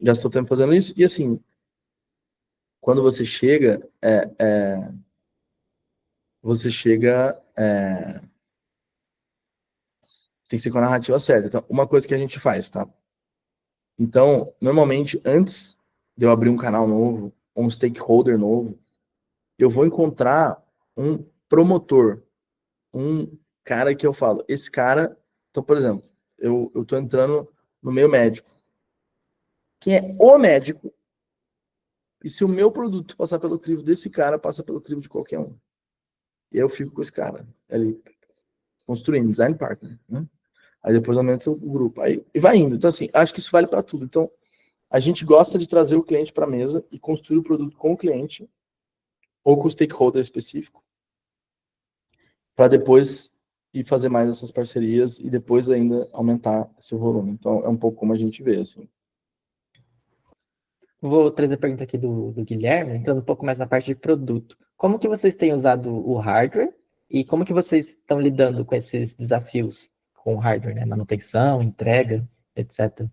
gastou tempo fazendo isso, e assim, quando você chega, tem que ser com a narrativa certa. Então, uma coisa que a gente faz, tá? Então, normalmente, antes de eu abrir um canal novo, ou um stakeholder novo, eu vou encontrar um promotor, um cara que eu falo, esse cara, então, por exemplo, eu tô entrando no meio médico. Quem é o médico, e se o meu produto passar pelo crivo desse cara, passa pelo crivo de qualquer um. E aí eu fico com esse cara ali, construindo, design partner, né? Aí depois aumenta o grupo. Aí e vai indo. Então, assim, acho que isso vale para tudo. Então, a gente gosta de trazer o cliente para a mesa e construir o produto com o cliente ou com o stakeholder específico, para depois ir fazer mais essas parcerias e depois ainda aumentar esse volume. Então, é um pouco como a gente vê, assim. Vou trazer a pergunta aqui do Guilherme, entrando um pouco mais na parte de produto. Como que vocês têm usado o hardware e como que vocês estão lidando com esses desafios com o hardware, né? Manutenção, entrega, etc.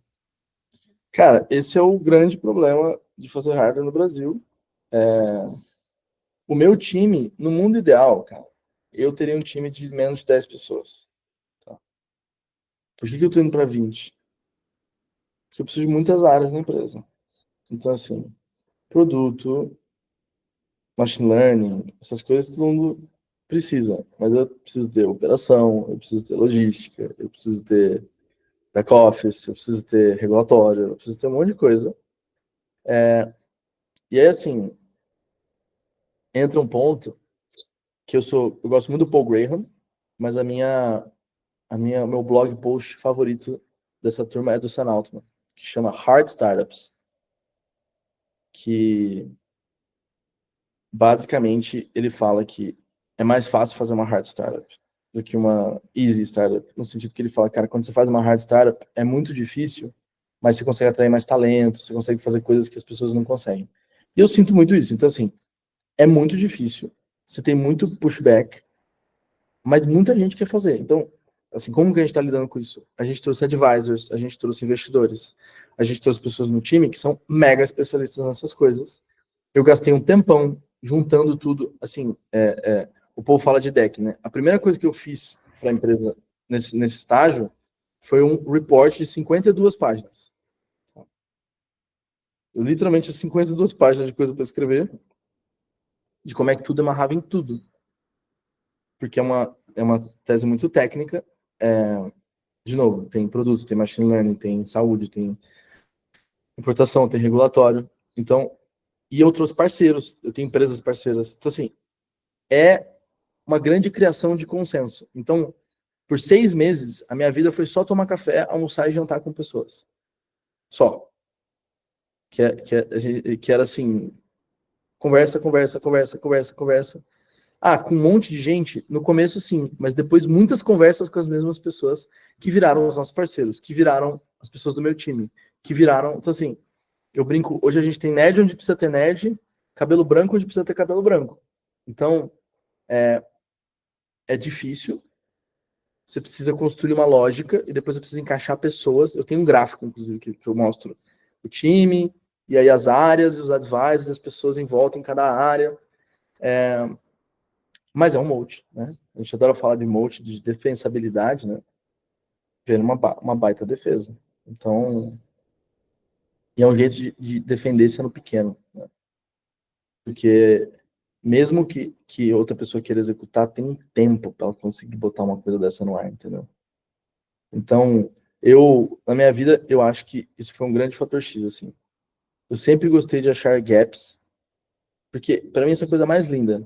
Cara, esse é o grande problema de fazer hardware no Brasil. O meu time, no mundo ideal, cara, eu teria um time de menos de 10 pessoas. Tá? Por que eu tô indo para 20? Porque eu preciso de muitas áreas na empresa. Então, assim, produto, machine learning, essas coisas todo mundo precisa. Mas eu preciso ter operação, eu preciso ter logística, eu preciso ter back-office, eu preciso ter regulatório, eu preciso ter um monte de coisa. E aí, assim, entra um ponto que eu gosto muito do Paul Graham, mas meu blog post favorito dessa turma é do Sam Altman, que chama Hard Startups, que basicamente ele fala que é mais fácil fazer uma hard startup do que uma easy startup, no sentido que ele fala, cara, quando você faz uma hard startup é muito difícil, mas você consegue atrair mais talento, você consegue fazer coisas que as pessoas não conseguem. E eu sinto muito isso. Então, assim, é muito difícil, você tem muito pushback, mas muita gente quer fazer. Então, assim, como que a gente está lidando com isso? A gente trouxe advisors, a gente trouxe investidores, a gente trouxe pessoas no time que são mega especialistas nessas coisas. Eu gastei um tempão juntando tudo, assim, o povo fala de deck, né? A primeira coisa que eu fiz para a empresa nesse estágio foi um report de 52 páginas. Eu literalmente tinha 52 páginas de coisa para escrever, de como é que tudo amarrava em tudo. Porque é uma tese muito técnica. De novo, tem produto, tem machine learning, tem saúde, tem importação, tem regulatório. Então, e eu trouxe parceiros, eu tenho empresas parceiras. Então, assim, é uma grande criação de consenso. Então, por 6 meses, a minha vida foi só tomar café, almoçar e jantar com pessoas. Só. Que era assim, conversa, conversa, conversa, conversa, conversa. Ah, com um monte de gente, no começo sim, mas depois muitas conversas com as mesmas pessoas que viraram os nossos parceiros, que viraram as pessoas do meu time, que viraram. Então, assim, eu brinco, hoje a gente tem nerd onde precisa ter nerd, cabelo branco onde precisa ter cabelo branco. Então, é difícil, você precisa construir uma lógica e depois você precisa encaixar pessoas. Eu tenho um gráfico, inclusive, que eu mostro o time, e aí as áreas, os advisors, as pessoas em volta em cada área. Mas é um moat, né? A gente adora falar de moat, de defensabilidade, né? Ver uma baita defesa. Então, e é um jeito de defender sendo pequeno, né? Porque mesmo que outra pessoa queira executar, tem um tempo para ela conseguir botar uma coisa dessa no ar, entendeu? Então, na minha vida, eu acho que isso foi um grande fator X, assim. Eu sempre gostei de achar gaps, porque para mim essa é a coisa mais linda.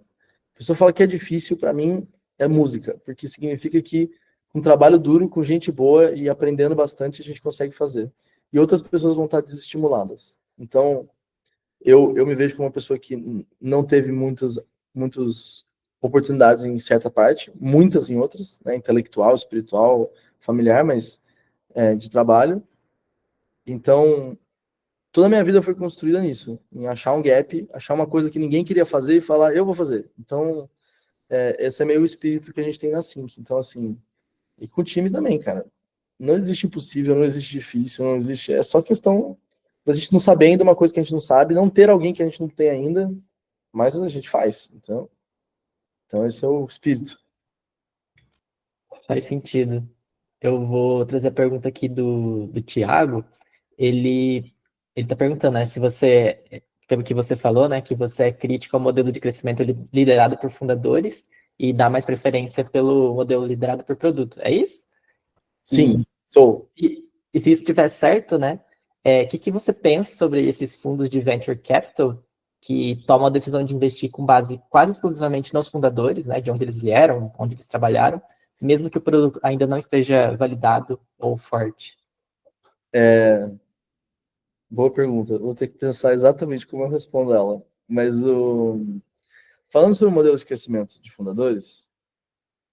A pessoa fala que é difícil, para mim é música, porque significa que com trabalho duro, com gente boa e aprendendo bastante, a gente consegue fazer. E outras pessoas vão estar desestimuladas. Então, eu me vejo como uma pessoa que não teve muitas oportunidades em certa parte, muitas em outras, né, intelectual, espiritual, familiar, mas de trabalho. Então, toda a minha vida foi construída nisso, em achar um gap, achar uma coisa que ninguém queria fazer e falar, eu vou fazer. Então, esse é meio o espírito que a gente tem na Sync. Então, assim, e com o time também, cara. Não existe impossível, não existe difícil, não existe. É só questão da gente não saber ainda uma coisa que a gente não sabe, não ter alguém que a gente não tem ainda, mas a gente faz. Então esse é o espírito. Faz sentido. Eu vou trazer a pergunta aqui do Thiago. Ele está perguntando, né, se você, pelo que você falou, né, que você é crítico ao modelo de crescimento liderado por fundadores e dá mais preferência pelo modelo liderado por produto. É isso? Sim, sou. E se isso estiver certo, né? O que você pensa sobre esses fundos de venture capital que tomam a decisão de investir com base quase exclusivamente nos fundadores, né? De onde eles vieram, onde eles trabalharam, mesmo que o produto ainda não esteja validado ou forte? Boa pergunta. Vou ter que pensar exatamente como eu respondo ela. Mas falando sobre o modelo de crescimento de fundadores,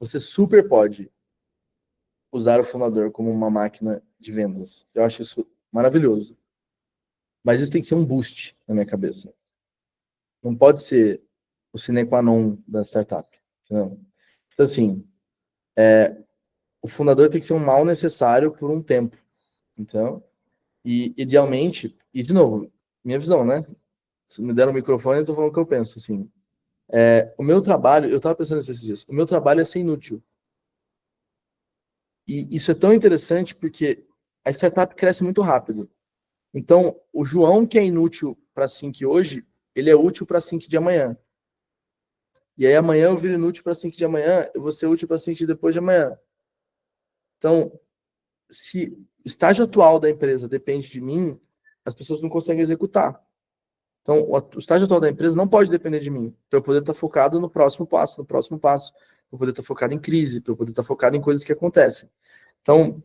você super pode usar o fundador como uma máquina de vendas. Eu acho isso maravilhoso. Mas isso tem que ser um boost na minha cabeça. Não pode ser o sine qua non da startup. Não. Então, assim, o fundador tem que ser um mal necessário por um tempo. Então, e idealmente, e de novo, minha visão, né? Se me deram o microfone, eu tô falando o que eu penso, assim. O meu trabalho, eu estava pensando nesses dias, o meu trabalho é ser inútil. E isso é tão interessante porque a startup cresce muito rápido. Então, o João, que é inútil para a Sync hoje, ele é útil para a Sync de amanhã. E aí amanhã eu viro inútil para a Sync de amanhã, eu vou ser útil para a Sync depois de amanhã. Então, se o estágio atual da empresa depende de mim, as pessoas não conseguem executar. Então, o estágio atual da empresa não pode depender de mim, para eu poder estar focado no próximo passo, para eu poder estar focado em crise, para eu poder estar focado em coisas que acontecem. Então,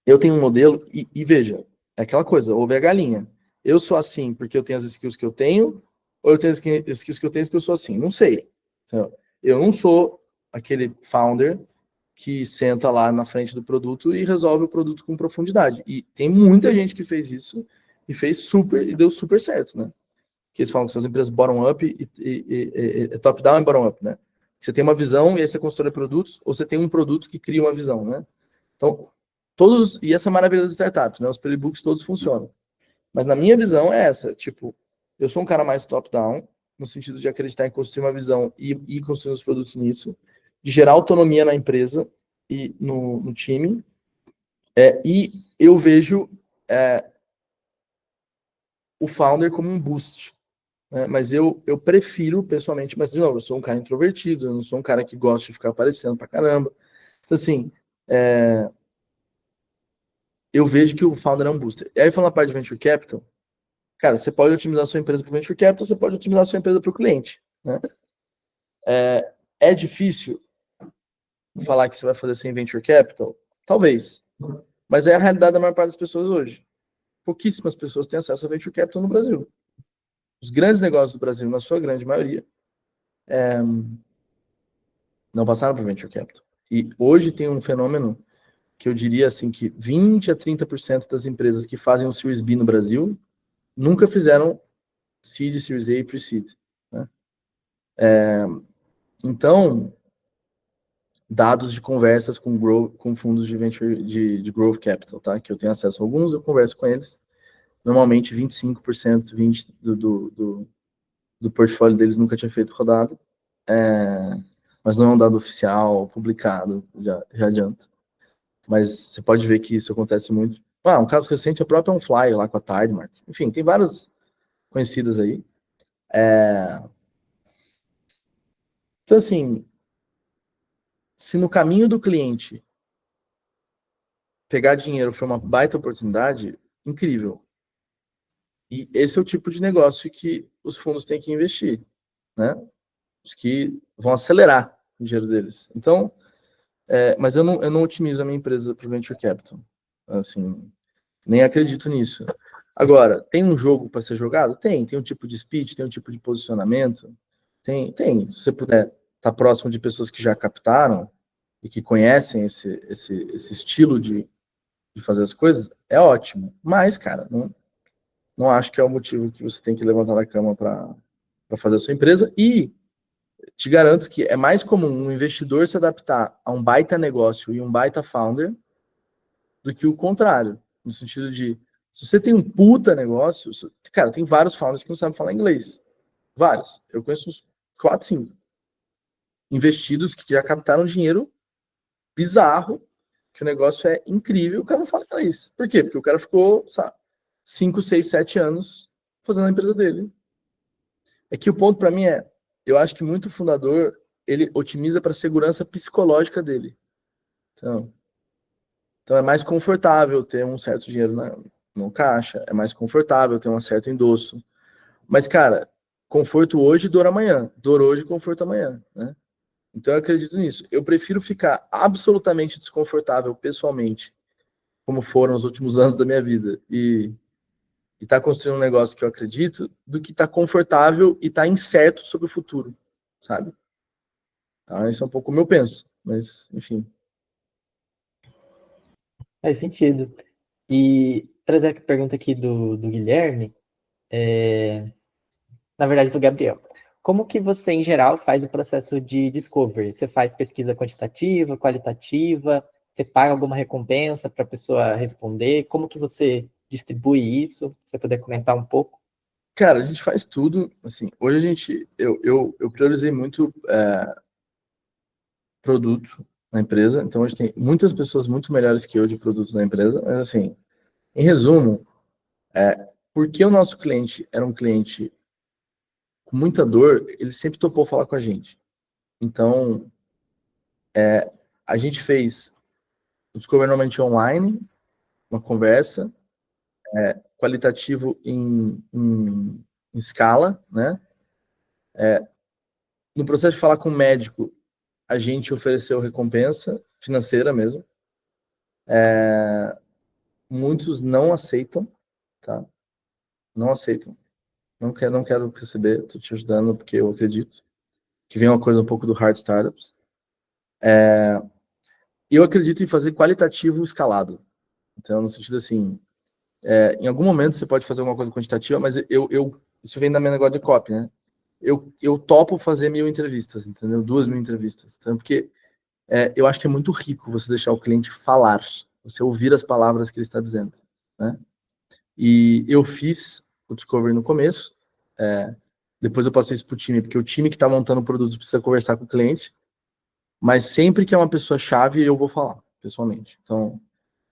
eu tenho um modelo, e veja, é aquela coisa, ovo é a galinha. Eu sou assim porque eu tenho as skills que eu tenho, ou eu tenho as skills que eu tenho porque eu sou assim? Não sei. Então, eu não sou aquele founder que senta lá na frente do produto e resolve o produto com profundidade. E tem muita gente que fez isso e fez super, e deu super certo, né? Que eles falam que são as empresas bottom-up e top-down e bottom-up, né? Você tem uma visão e aí você constrói produtos, ou você tem um produto que cria uma visão, né? Então, e essa é a maravilha das startups, né? Os playbooks todos funcionam. Mas na minha visão é essa, tipo, eu sou um cara mais top-down, no sentido de acreditar em construir uma visão e construir os produtos nisso, de gerar autonomia na empresa e no time, e eu vejo o founder como um boost, né? Mas eu prefiro, pessoalmente, mas de novo, eu sou um cara introvertido, eu não sou um cara que gosta de ficar aparecendo pra caramba. Então, assim, eu vejo que o founder é um booster. E aí, falando a parte de venture capital, cara, você pode otimizar a sua empresa para o venture capital, você pode otimizar a sua empresa para o cliente, né? É difícil falar que você vai fazer sem venture capital? Talvez. Mas é a realidade da maior parte das pessoas hoje. Pouquíssimas pessoas têm acesso a venture capital no Brasil. Os grandes negócios do Brasil, na sua grande maioria, não passaram por venture capital. E hoje tem um fenômeno que eu diria assim que 20 a 30% das empresas que fazem um Series B no Brasil nunca fizeram Seed, Series A e Pre-Seed, né? Então, dados de conversas com fundos de venture de growth capital, tá? Que eu tenho acesso a alguns, eu converso com eles. Normalmente 25%, 20% do portfólio deles nunca tinha feito rodada. Mas não é um dado oficial, publicado, já adianto. Mas você pode ver que isso acontece muito. Um caso recente, a própria OnFly, lá com a Tidemark. Enfim, tem várias conhecidas aí. Então, assim, se no caminho do cliente pegar dinheiro foi uma baita oportunidade, incrível. E esse é o tipo de negócio que os fundos têm que investir, né? Os que vão acelerar o dinheiro deles. Então, mas eu não otimizo a minha empresa para o venture capital. Assim, nem acredito nisso. Agora, tem um jogo para ser jogado? Tem um tipo de speech, tem um tipo de posicionamento. Tem. Se você puder estar próximo de pessoas que já captaram e que conhecem esse estilo de fazer as coisas, é ótimo. Mas, cara, não acho que é o motivo que você tem que levantar da cama para fazer a sua empresa. E te garanto que é mais comum um investidor se adaptar a um baita negócio e um baita founder do que o contrário. No sentido de, se você tem um puta negócio, cara, tem vários founders que não sabem falar inglês. Vários. Eu conheço uns 4, 5. Investidos que já captaram dinheiro bizarro, que o negócio é incrível, o cara não fala inglês. Por quê? Porque o cara ficou, sabe, 5, 6, 7 anos fazendo a empresa dele. É que o ponto para mim eu acho que muito fundador, ele otimiza para a segurança psicológica dele. Então é mais confortável ter um certo dinheiro no caixa, é mais confortável ter um certo endosso. Mas, cara, conforto hoje, dor amanhã. Dor hoje, conforto amanhã, né? Então eu acredito nisso. Eu prefiro ficar absolutamente desconfortável pessoalmente, como foram os últimos anos da minha vida, e estar construindo um negócio que eu acredito, do que estar confortável e estar incerto sobre o futuro, sabe? Então, isso é um pouco como eu penso, mas, enfim. Faz sentido. E trazer a pergunta aqui do Guilherme, na verdade do Gabriel. Como que você, em geral, faz o processo de discovery? Você faz pesquisa quantitativa, qualitativa? Você paga alguma recompensa para a pessoa responder? Como que você distribui isso? Se você puder comentar um pouco. Cara, a gente faz tudo, assim, hoje eu priorizei muito produto na empresa, então hoje tem muitas pessoas muito melhores que eu de produtos na empresa, mas assim, em resumo, porque o nosso cliente era um cliente com muita dor, ele sempre topou falar com a gente. Então, a gente fez o Discovery normalmente online, uma conversa, qualitativo em escala, né? No processo de falar com o médico, a gente ofereceu recompensa financeira mesmo. Muitos não aceitam, tá? Não aceitam. Não quero receber, tô te ajudando porque eu acredito que vem uma coisa um pouco do hard startups. E eu acredito em fazer qualitativo escalado. Então, no sentido assim, em algum momento você pode fazer alguma coisa quantitativa, mas isso vem da minha negócio de copy, né? Eu topo fazer 1.000 entrevistas, entendeu? 2.000 entrevistas. Então, porque eu acho que é muito rico você deixar o cliente falar, você ouvir as palavras que ele está dizendo, né? E eu fiz o Discovery no começo, depois eu passei isso para o time, porque o time que está montando o produto precisa conversar com o cliente, mas sempre que é uma pessoa chave, eu vou falar, pessoalmente. Então,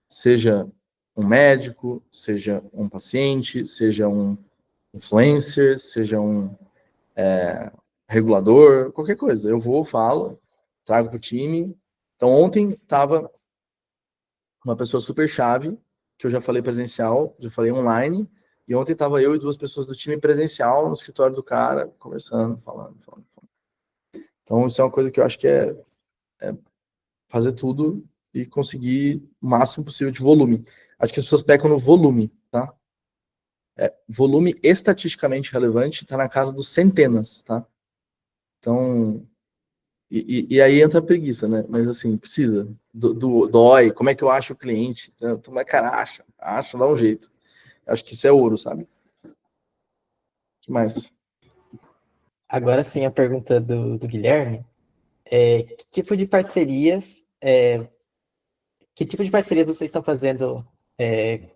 seja um médico, seja um paciente, seja um influencer, seja um regulador, qualquer coisa. Eu vou, falo, trago para o time. Então, ontem estava uma pessoa super chave, que eu já falei presencial, já falei online, e ontem estava eu e 2 pessoas do time presencial no escritório do cara, conversando, falando. Então, isso é uma coisa que eu acho que é fazer tudo e conseguir o máximo possível de volume. Acho que as pessoas pecam no volume, tá? Volume estatisticamente relevante está na casa dos centenas, tá? Então, e aí entra a preguiça, né? Mas assim, precisa. Dói, como é que eu acho o cliente? Então, cara, acha, dá um jeito. Acho que isso é ouro, sabe? O que mais? Agora sim, a pergunta do Guilherme. Que tipo de parcerias, que tipo de parceria vocês estão fazendo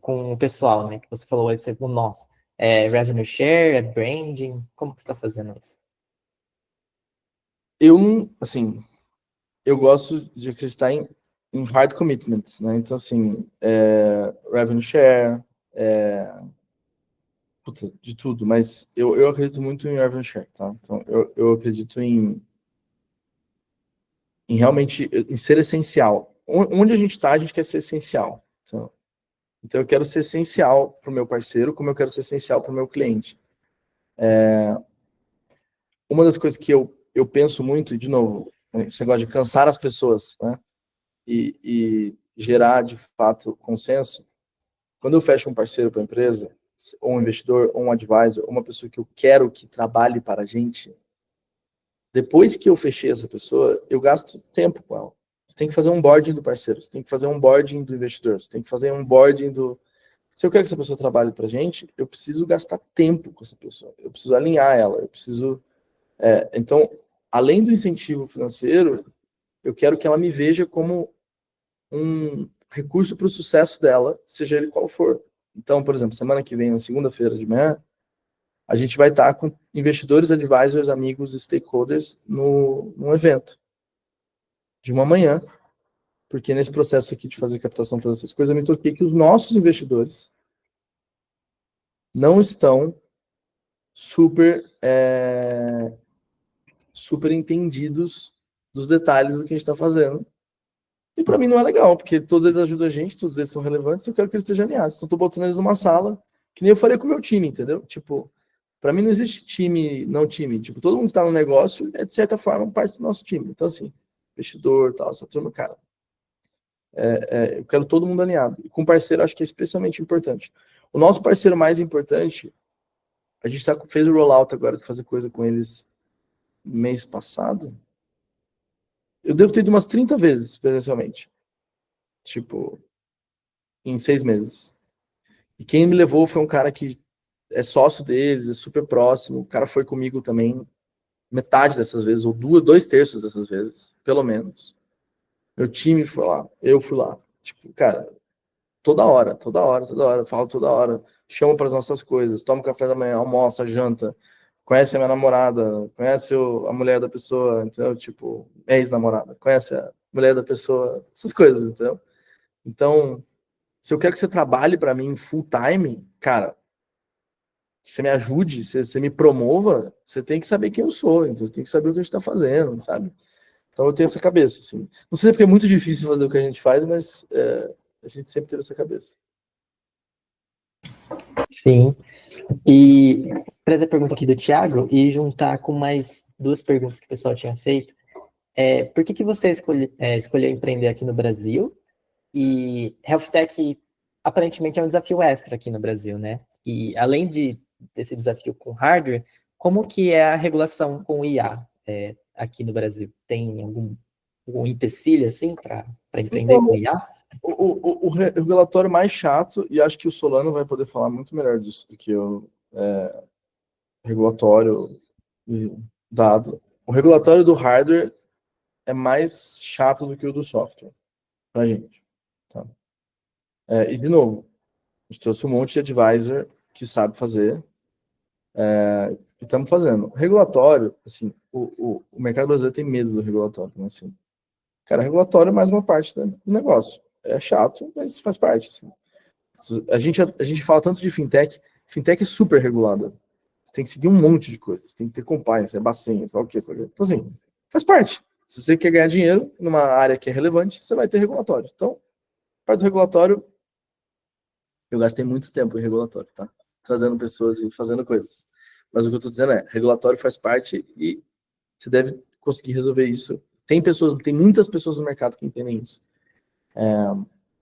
com o pessoal, né? Que você falou aí, com nós. Revenue share, branding? Como que você está fazendo isso? Eu, assim, eu gosto de acreditar em hard commitments, né? Então, assim, revenue share, de tudo, mas eu acredito muito em revenue share, tá? Então, eu acredito em realmente em ser essencial. Onde a gente está, a gente quer ser essencial. Então eu quero ser essencial para o meu parceiro, como eu quero ser essencial para o meu cliente. Uma das coisas que eu penso muito, e de novo, esse negócio de cansar as pessoas, né? E gerar, de fato, consenso. Quando eu fecho um parceiro para a empresa, ou um investidor, ou um advisor, ou uma pessoa que eu quero que trabalhe para a gente, depois que eu fechei essa pessoa, eu gasto tempo com ela. Você tem que fazer um onboarding do parceiro, você tem que fazer um onboarding do investidor, você tem que fazer um onboarding do... Se eu quero que essa pessoa trabalhe para a gente, eu preciso gastar tempo com essa pessoa, eu preciso alinhar ela, eu preciso... Então, além do incentivo financeiro, eu quero que ela me veja como um recurso para o sucesso dela, seja ele qual for. Então, por exemplo, semana que vem, na segunda-feira de manhã, a gente vai estar com investidores, advisors, amigos, stakeholders num evento de uma manhã, porque nesse processo aqui de fazer captação, todas essas coisas, eu me toquei que os nossos investidores não estão super entendidos dos detalhes do que a gente está fazendo. E para mim não é legal, porque todos eles ajudam a gente, todos eles são relevantes, eu quero que eles estejam alinhados. Então, estou botando eles numa sala, que nem eu faria com o meu time, entendeu? Tipo, para mim não existe time, não time. Tipo, todo mundo que está no negócio é, de certa forma, parte do nosso time. Então, assim, investidor, tal, essa turma, cara, eu quero todo mundo alinhado. E com parceiro, acho que é especialmente importante. O nosso parceiro mais importante, a gente fez o rollout agora de fazer coisa com eles mês passado. Eu devo ter ido umas 30 vezes, presencialmente. Tipo, em 6 meses. E quem me levou foi um cara que é sócio deles, é super próximo. O cara foi comigo também metade dessas vezes, ou 2/3 dessas vezes, pelo menos. Meu time foi lá, eu fui lá. Tipo, cara, toda hora, falo toda hora, chamo para as nossas coisas, tomo café da manhã, almoça, janta, conhece a minha namorada, conhece a mulher da pessoa, entendeu? Tipo, ex-namorada, conhece a mulher da pessoa, essas coisas, entendeu? Então, se eu quero que você trabalhe para mim full time, cara, você me ajude, você me promova, você tem que saber quem eu sou, então você tem que saber o que a gente está fazendo, sabe? Então eu tenho essa cabeça, assim. Não sei porque é muito difícil fazer o que a gente faz, mas a gente sempre teve essa cabeça. Sim. E trazer a pergunta aqui do Thiago e juntar com mais duas perguntas que o pessoal tinha feito. Por que você escolheu empreender aqui no Brasil? E Health Tech aparentemente é um desafio extra aqui no Brasil, né? E além desse desafio com hardware, como que é a regulação com IA aqui no Brasil? Tem algum empecilho assim para empreender com IA? O regulatório mais chato, e acho que o Solano vai poder falar muito melhor disso do que o regulatório dado. O regulatório do hardware é mais chato do que o do software, pra gente. Tá? E, de novo, a gente trouxe um monte de advisor que sabe fazer, e estamos fazendo. Regulatório, assim, o mercado brasileiro tem medo do regulatório, né? Assim, cara, regulatório é mais uma parte do negócio. É chato, mas faz parte. Assim. A gente fala tanto de fintech é super regulada. Você tem que seguir um monte de coisas, tem que ter compliance, bacinha, sabe o que. Então, assim, faz parte. Se você quer ganhar dinheiro numa área que é relevante, você vai ter regulatório. Então, parte do regulatório, eu gastei muito tempo em regulatório, tá? Trazendo pessoas e fazendo coisas. Mas o que eu tô dizendo regulatório faz parte e você deve conseguir resolver isso. Tem muitas pessoas no mercado que entendem isso.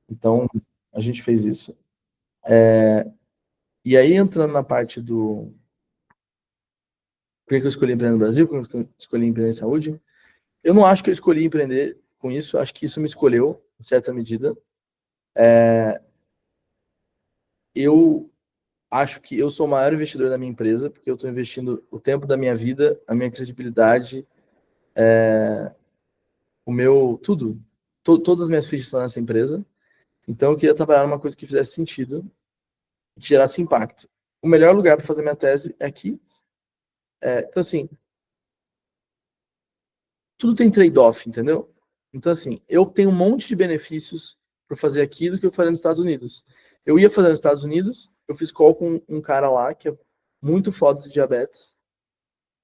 Então, a gente fez isso. E aí, entrando na parte do... Por que eu escolhi empreender no Brasil? Por que eu escolhi empreender em saúde? Eu não acho que eu escolhi empreender com isso. Acho que isso me escolheu, em certa medida. Eu acho que eu sou o maior investidor da minha empresa, porque eu estou investindo o tempo da minha vida, a minha credibilidade, o meu... Tudo. Todas as minhas fichas estão nessa empresa. Então, eu queria trabalhar numa coisa que fizesse sentido, que gerasse impacto. O melhor lugar para fazer minha tese é aqui. Então, assim, tudo tem trade-off, entendeu? Então, assim, eu tenho um monte de benefícios para fazer aqui do que eu faria nos Estados Unidos. Eu ia fazer nos Estados Unidos, eu fiz call com um cara lá que é muito foda de diabetes.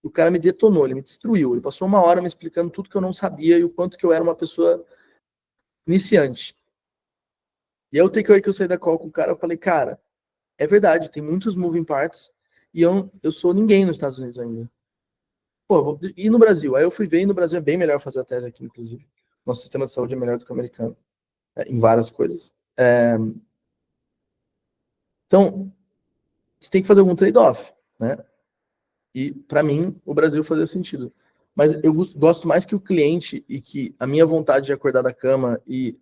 O cara me detonou, ele me destruiu. Ele passou 1 hora me explicando tudo que eu não sabia e o quanto que eu era uma pessoa iniciante. E aí, o takeaway que eu saí da call com o cara, eu falei, cara, é verdade, tem muitos moving parts e eu sou ninguém nos Estados Unidos ainda. Pô, e no Brasil? Aí eu fui ver e no Brasil é bem melhor fazer a tese aqui, inclusive. Nosso sistema de saúde é melhor do que o americano, em várias coisas. Então, você tem que fazer algum trade-off, né? E, para mim, o Brasil fazia sentido. Mas eu gosto mais que o cliente e que a minha vontade de acordar da cama e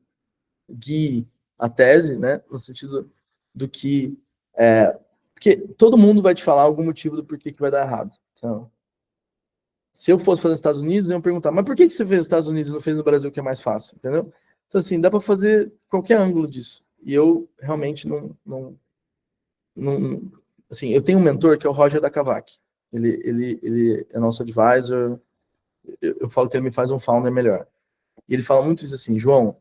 guie a tese, né? No sentido do que... porque todo mundo vai te falar algum motivo do porquê que vai dar errado. Então, se eu fosse fazer nos Estados Unidos, eu ia perguntar, mas por que você fez nos Estados Unidos e não fez no Brasil, que é mais fácil, entendeu? Então, assim, dá para fazer qualquer ângulo disso. E eu realmente não assim, eu tenho um mentor que é o Roger da Cavac. Ele é nosso advisor. Eu falo que ele me faz um founder melhor. E ele fala muito isso assim, João,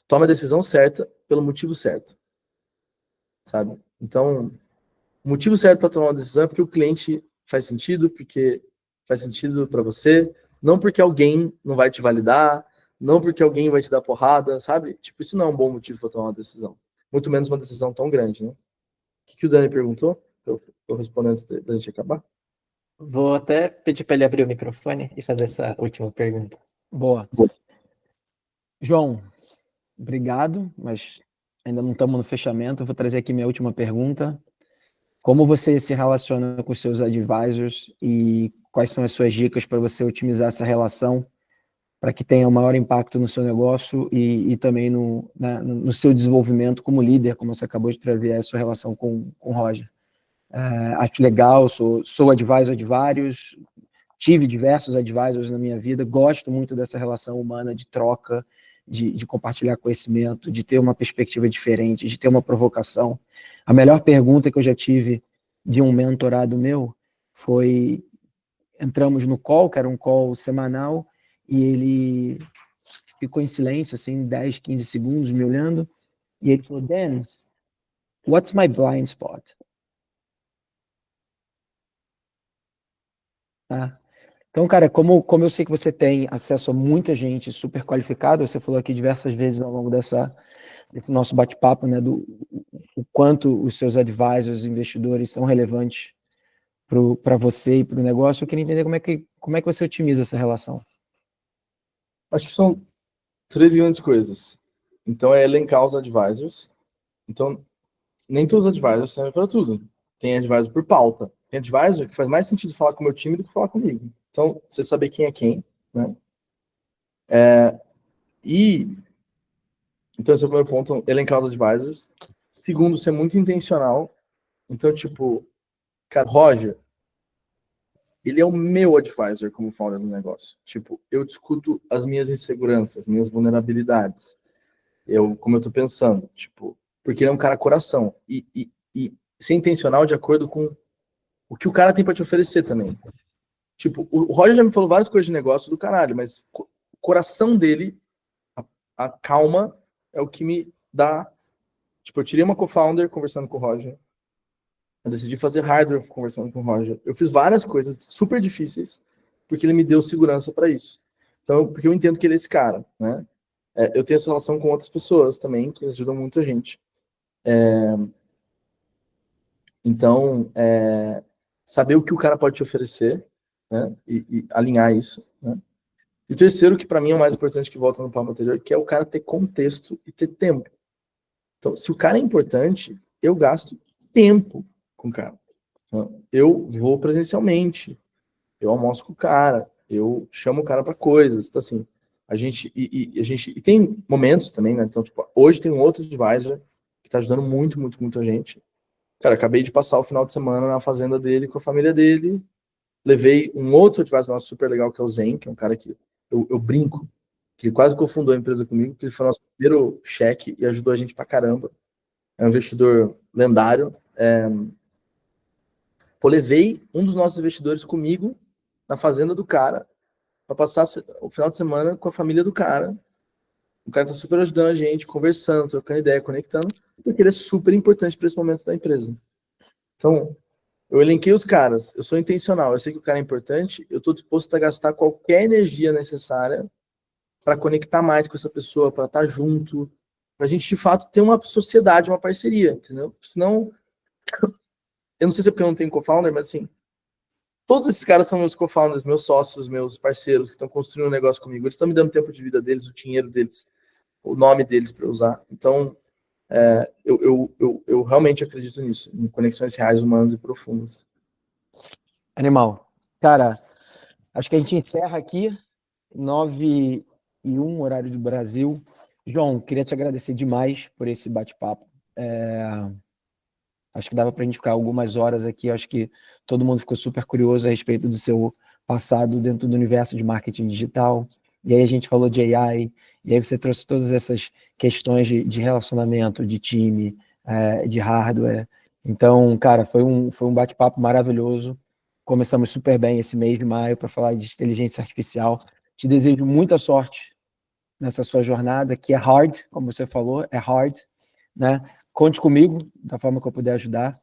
toma a decisão certa pelo motivo certo. Sabe? Então, o motivo certo para tomar uma decisão é porque o cliente faz sentido, porque faz sentido para você, não porque alguém não vai te validar, não porque alguém vai te dar porrada, sabe? Tipo, isso não é um bom motivo para tomar uma decisão. Muito menos uma decisão tão grande, né? O que o Dani perguntou? Eu responder antes da gente acabar. Vou até pedir para ele abrir o microfone e fazer essa última pergunta. Boa. João, obrigado, mas ainda não estamos no fechamento. Eu vou trazer aqui minha última pergunta. Como você se relaciona com os seus advisors e quais são as suas dicas para você otimizar essa relação para que tenha o maior impacto no seu negócio e também no seu desenvolvimento como líder, como você acabou de trazer a sua relação com o Roger? Acho legal, sou advisor de vários, tive diversos advisors na minha vida, gosto muito dessa relação humana de troca, de compartilhar conhecimento, de ter uma perspectiva diferente, de ter uma provocação. A melhor pergunta que eu já tive de um mentorado meu foi, entramos no call, que era um call semanal, e ele ficou em silêncio, assim, 10, 15 segundos, me olhando, e ele falou, Dan, what's my blind spot? Tá? Então, cara, como eu sei que você tem acesso a muita gente super qualificada, você falou aqui diversas vezes ao longo desse nosso bate-papo, né, o quanto os seus advisors, investidores são relevantes para você e para o negócio, eu queria entender como é que você otimiza essa relação. Acho que são 3 grandes coisas. Então, é elencar os advisors. Então, nem todos os advisors servem para tudo. Tem advisor por pauta. Tem advisor que faz mais sentido falar com o meu time do que falar comigo. Então, você saber quem é quem, né? Então, esse é o primeiro ponto, elencar os advisors. Segundo, ser muito intencional. Então, tipo, cara, Roger, ele é o meu advisor como founder do negócio. Tipo, eu discuto as minhas inseguranças, minhas vulnerabilidades. Como eu tô pensando, tipo, porque ele é um cara coração. E ser intencional de acordo com o que o cara tem para te oferecer também. Tipo, o Roger já me falou várias coisas de negócio do caralho, mas o coração dele, a calma, é o que me dá. Tipo, eu tirei uma co-founder conversando com o Roger. Eu decidi fazer hardware conversando com o Roger. Eu fiz várias coisas super difíceis porque ele me deu segurança para isso. Então, porque eu entendo que ele é esse cara, né? Eu tenho essa relação com outras pessoas também que ajudam muito a gente. Então, saber o que o cara pode te oferecer, né? E alinhar isso, né? E o terceiro, que para mim é o mais importante, que volta no papo anterior, que é o cara ter contexto e ter tempo. Então, se o cara é importante, eu gasto tempo com o cara. Então, eu vou presencialmente, eu almoço com o cara, eu chamo o cara para coisas. Então, assim, a gente tem momentos também, né? Então, tipo, hoje tem um outro advisor que tá ajudando muito, muito, muito a gente. Cara, acabei de passar o final de semana na fazenda dele com a família dele. Levei um outro advisor nosso super legal, que é o Zen, que é um cara que eu brinco, que ele quase cofundou a empresa comigo, que ele foi nosso primeiro cheque e ajudou a gente pra caramba. É um investidor lendário. Levei um dos nossos investidores comigo na fazenda do cara para passar o final de semana com a família do cara. O cara tá super ajudando a gente, conversando, trocando ideia, conectando, porque ele é super importante para esse momento da empresa. Então, eu elenquei os caras, eu sou intencional, eu sei que o cara é importante, eu estou disposto a gastar qualquer energia necessária para conectar mais com essa pessoa, para estar junto, para a gente de fato ter uma sociedade, uma parceria, entendeu? Senão, eu não sei se é porque eu não tenho co-founder, mas assim, todos esses caras são meus co-founders, meus sócios, meus parceiros que estão construindo um negócio comigo. Eles estão me dando tempo de vida deles, o dinheiro deles, o nome deles para usar. Então, eu realmente acredito nisso, em conexões reais, humanas e profundas. Animal. Cara, acho que a gente encerra aqui, 9h01, horário do Brasil. João, queria te agradecer demais por esse bate-papo. Acho que dava para a gente ficar algumas horas aqui. Acho que todo mundo ficou super curioso a respeito do seu passado dentro do universo de marketing digital. E aí a gente falou de AI, e aí você trouxe todas essas questões de relacionamento, de time, de hardware. Então, cara, foi um bate-papo maravilhoso. Começamos super bem esse mês de maio para falar de inteligência artificial. Te desejo muita sorte nessa sua jornada, que é hard, como você falou, é hard, né? Conte comigo da forma que eu puder ajudar.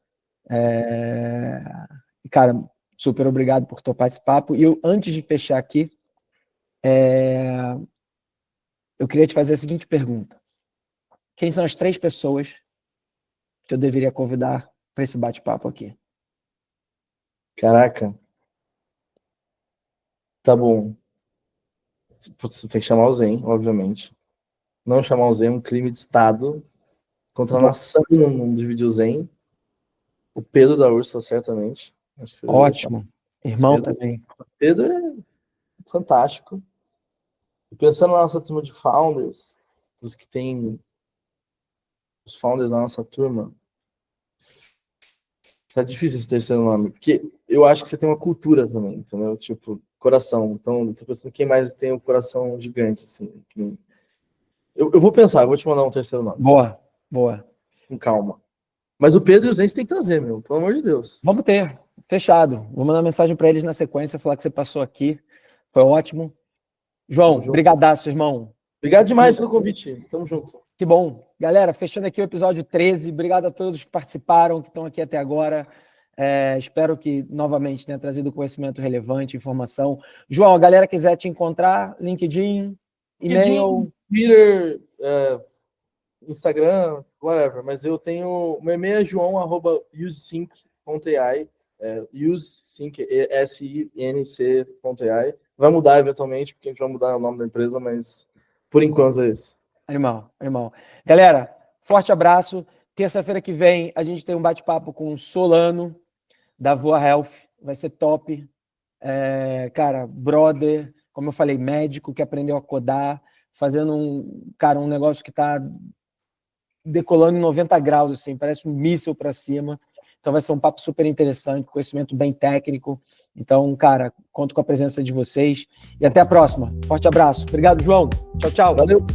E, cara, super obrigado por topar esse papo. E eu, antes de fechar aqui, eu queria te fazer a seguinte pergunta. Quem são as 3 pessoas que eu deveria convidar para esse bate-papo aqui? Caraca. Tá bom. Você tem que chamar o Zen, obviamente. Não chamar o Zen é um crime de Estado contra a nação, não dividir o Zen. O Pedro da Úrsula, certamente. Acho que você deveria chamar. Ótimo. Irmão Pedro. também. Pedro é fantástico. E pensando na nossa turma de founders, dos que tem os founders da nossa turma, tá difícil esse terceiro nome, porque eu acho que você tem uma cultura também, entendeu? Tipo, coração. Então, tô pensando quem mais tem o coração gigante, assim. Eu vou pensar, eu vou te mandar um terceiro nome. Boa, boa. Com calma. Mas o Pedro e o Zen você tem que trazer, meu. Pelo amor de Deus. Vamos ter. Fechado. Vou mandar mensagem para eles na sequência, falar que você passou aqui. Foi ótimo. João, brigadaço, irmão. Obrigado demais pelo convite. Tamo junto. Que bom. Galera, fechando aqui o episódio 13. Obrigado a todos que participaram, que estão aqui até agora. Espero que, novamente, tenha trazido conhecimento relevante, informação. João, a galera quiser te encontrar, LinkedIn, e-mail... Twitter, Instagram, whatever. Mas eu tenho... Meu e-mail é joão@usesync.ai. usesync, SINC.ai. Vai mudar eventualmente, porque a gente vai mudar o nome da empresa, mas por enquanto é esse. Animal. Galera, forte abraço. Terça-feira que vem a gente tem um bate-papo com o Solano, da Voa Health. Vai ser top. Cara, brother, como eu falei, médico que aprendeu a codar, fazendo um negócio que está decolando em 90 graus, assim, parece um míssil para cima. Então vai ser um papo super interessante, conhecimento bem técnico. Então, cara, conto com a presença de vocês. E até a próxima. Forte abraço. Obrigado, João. Tchau, tchau. Valeu.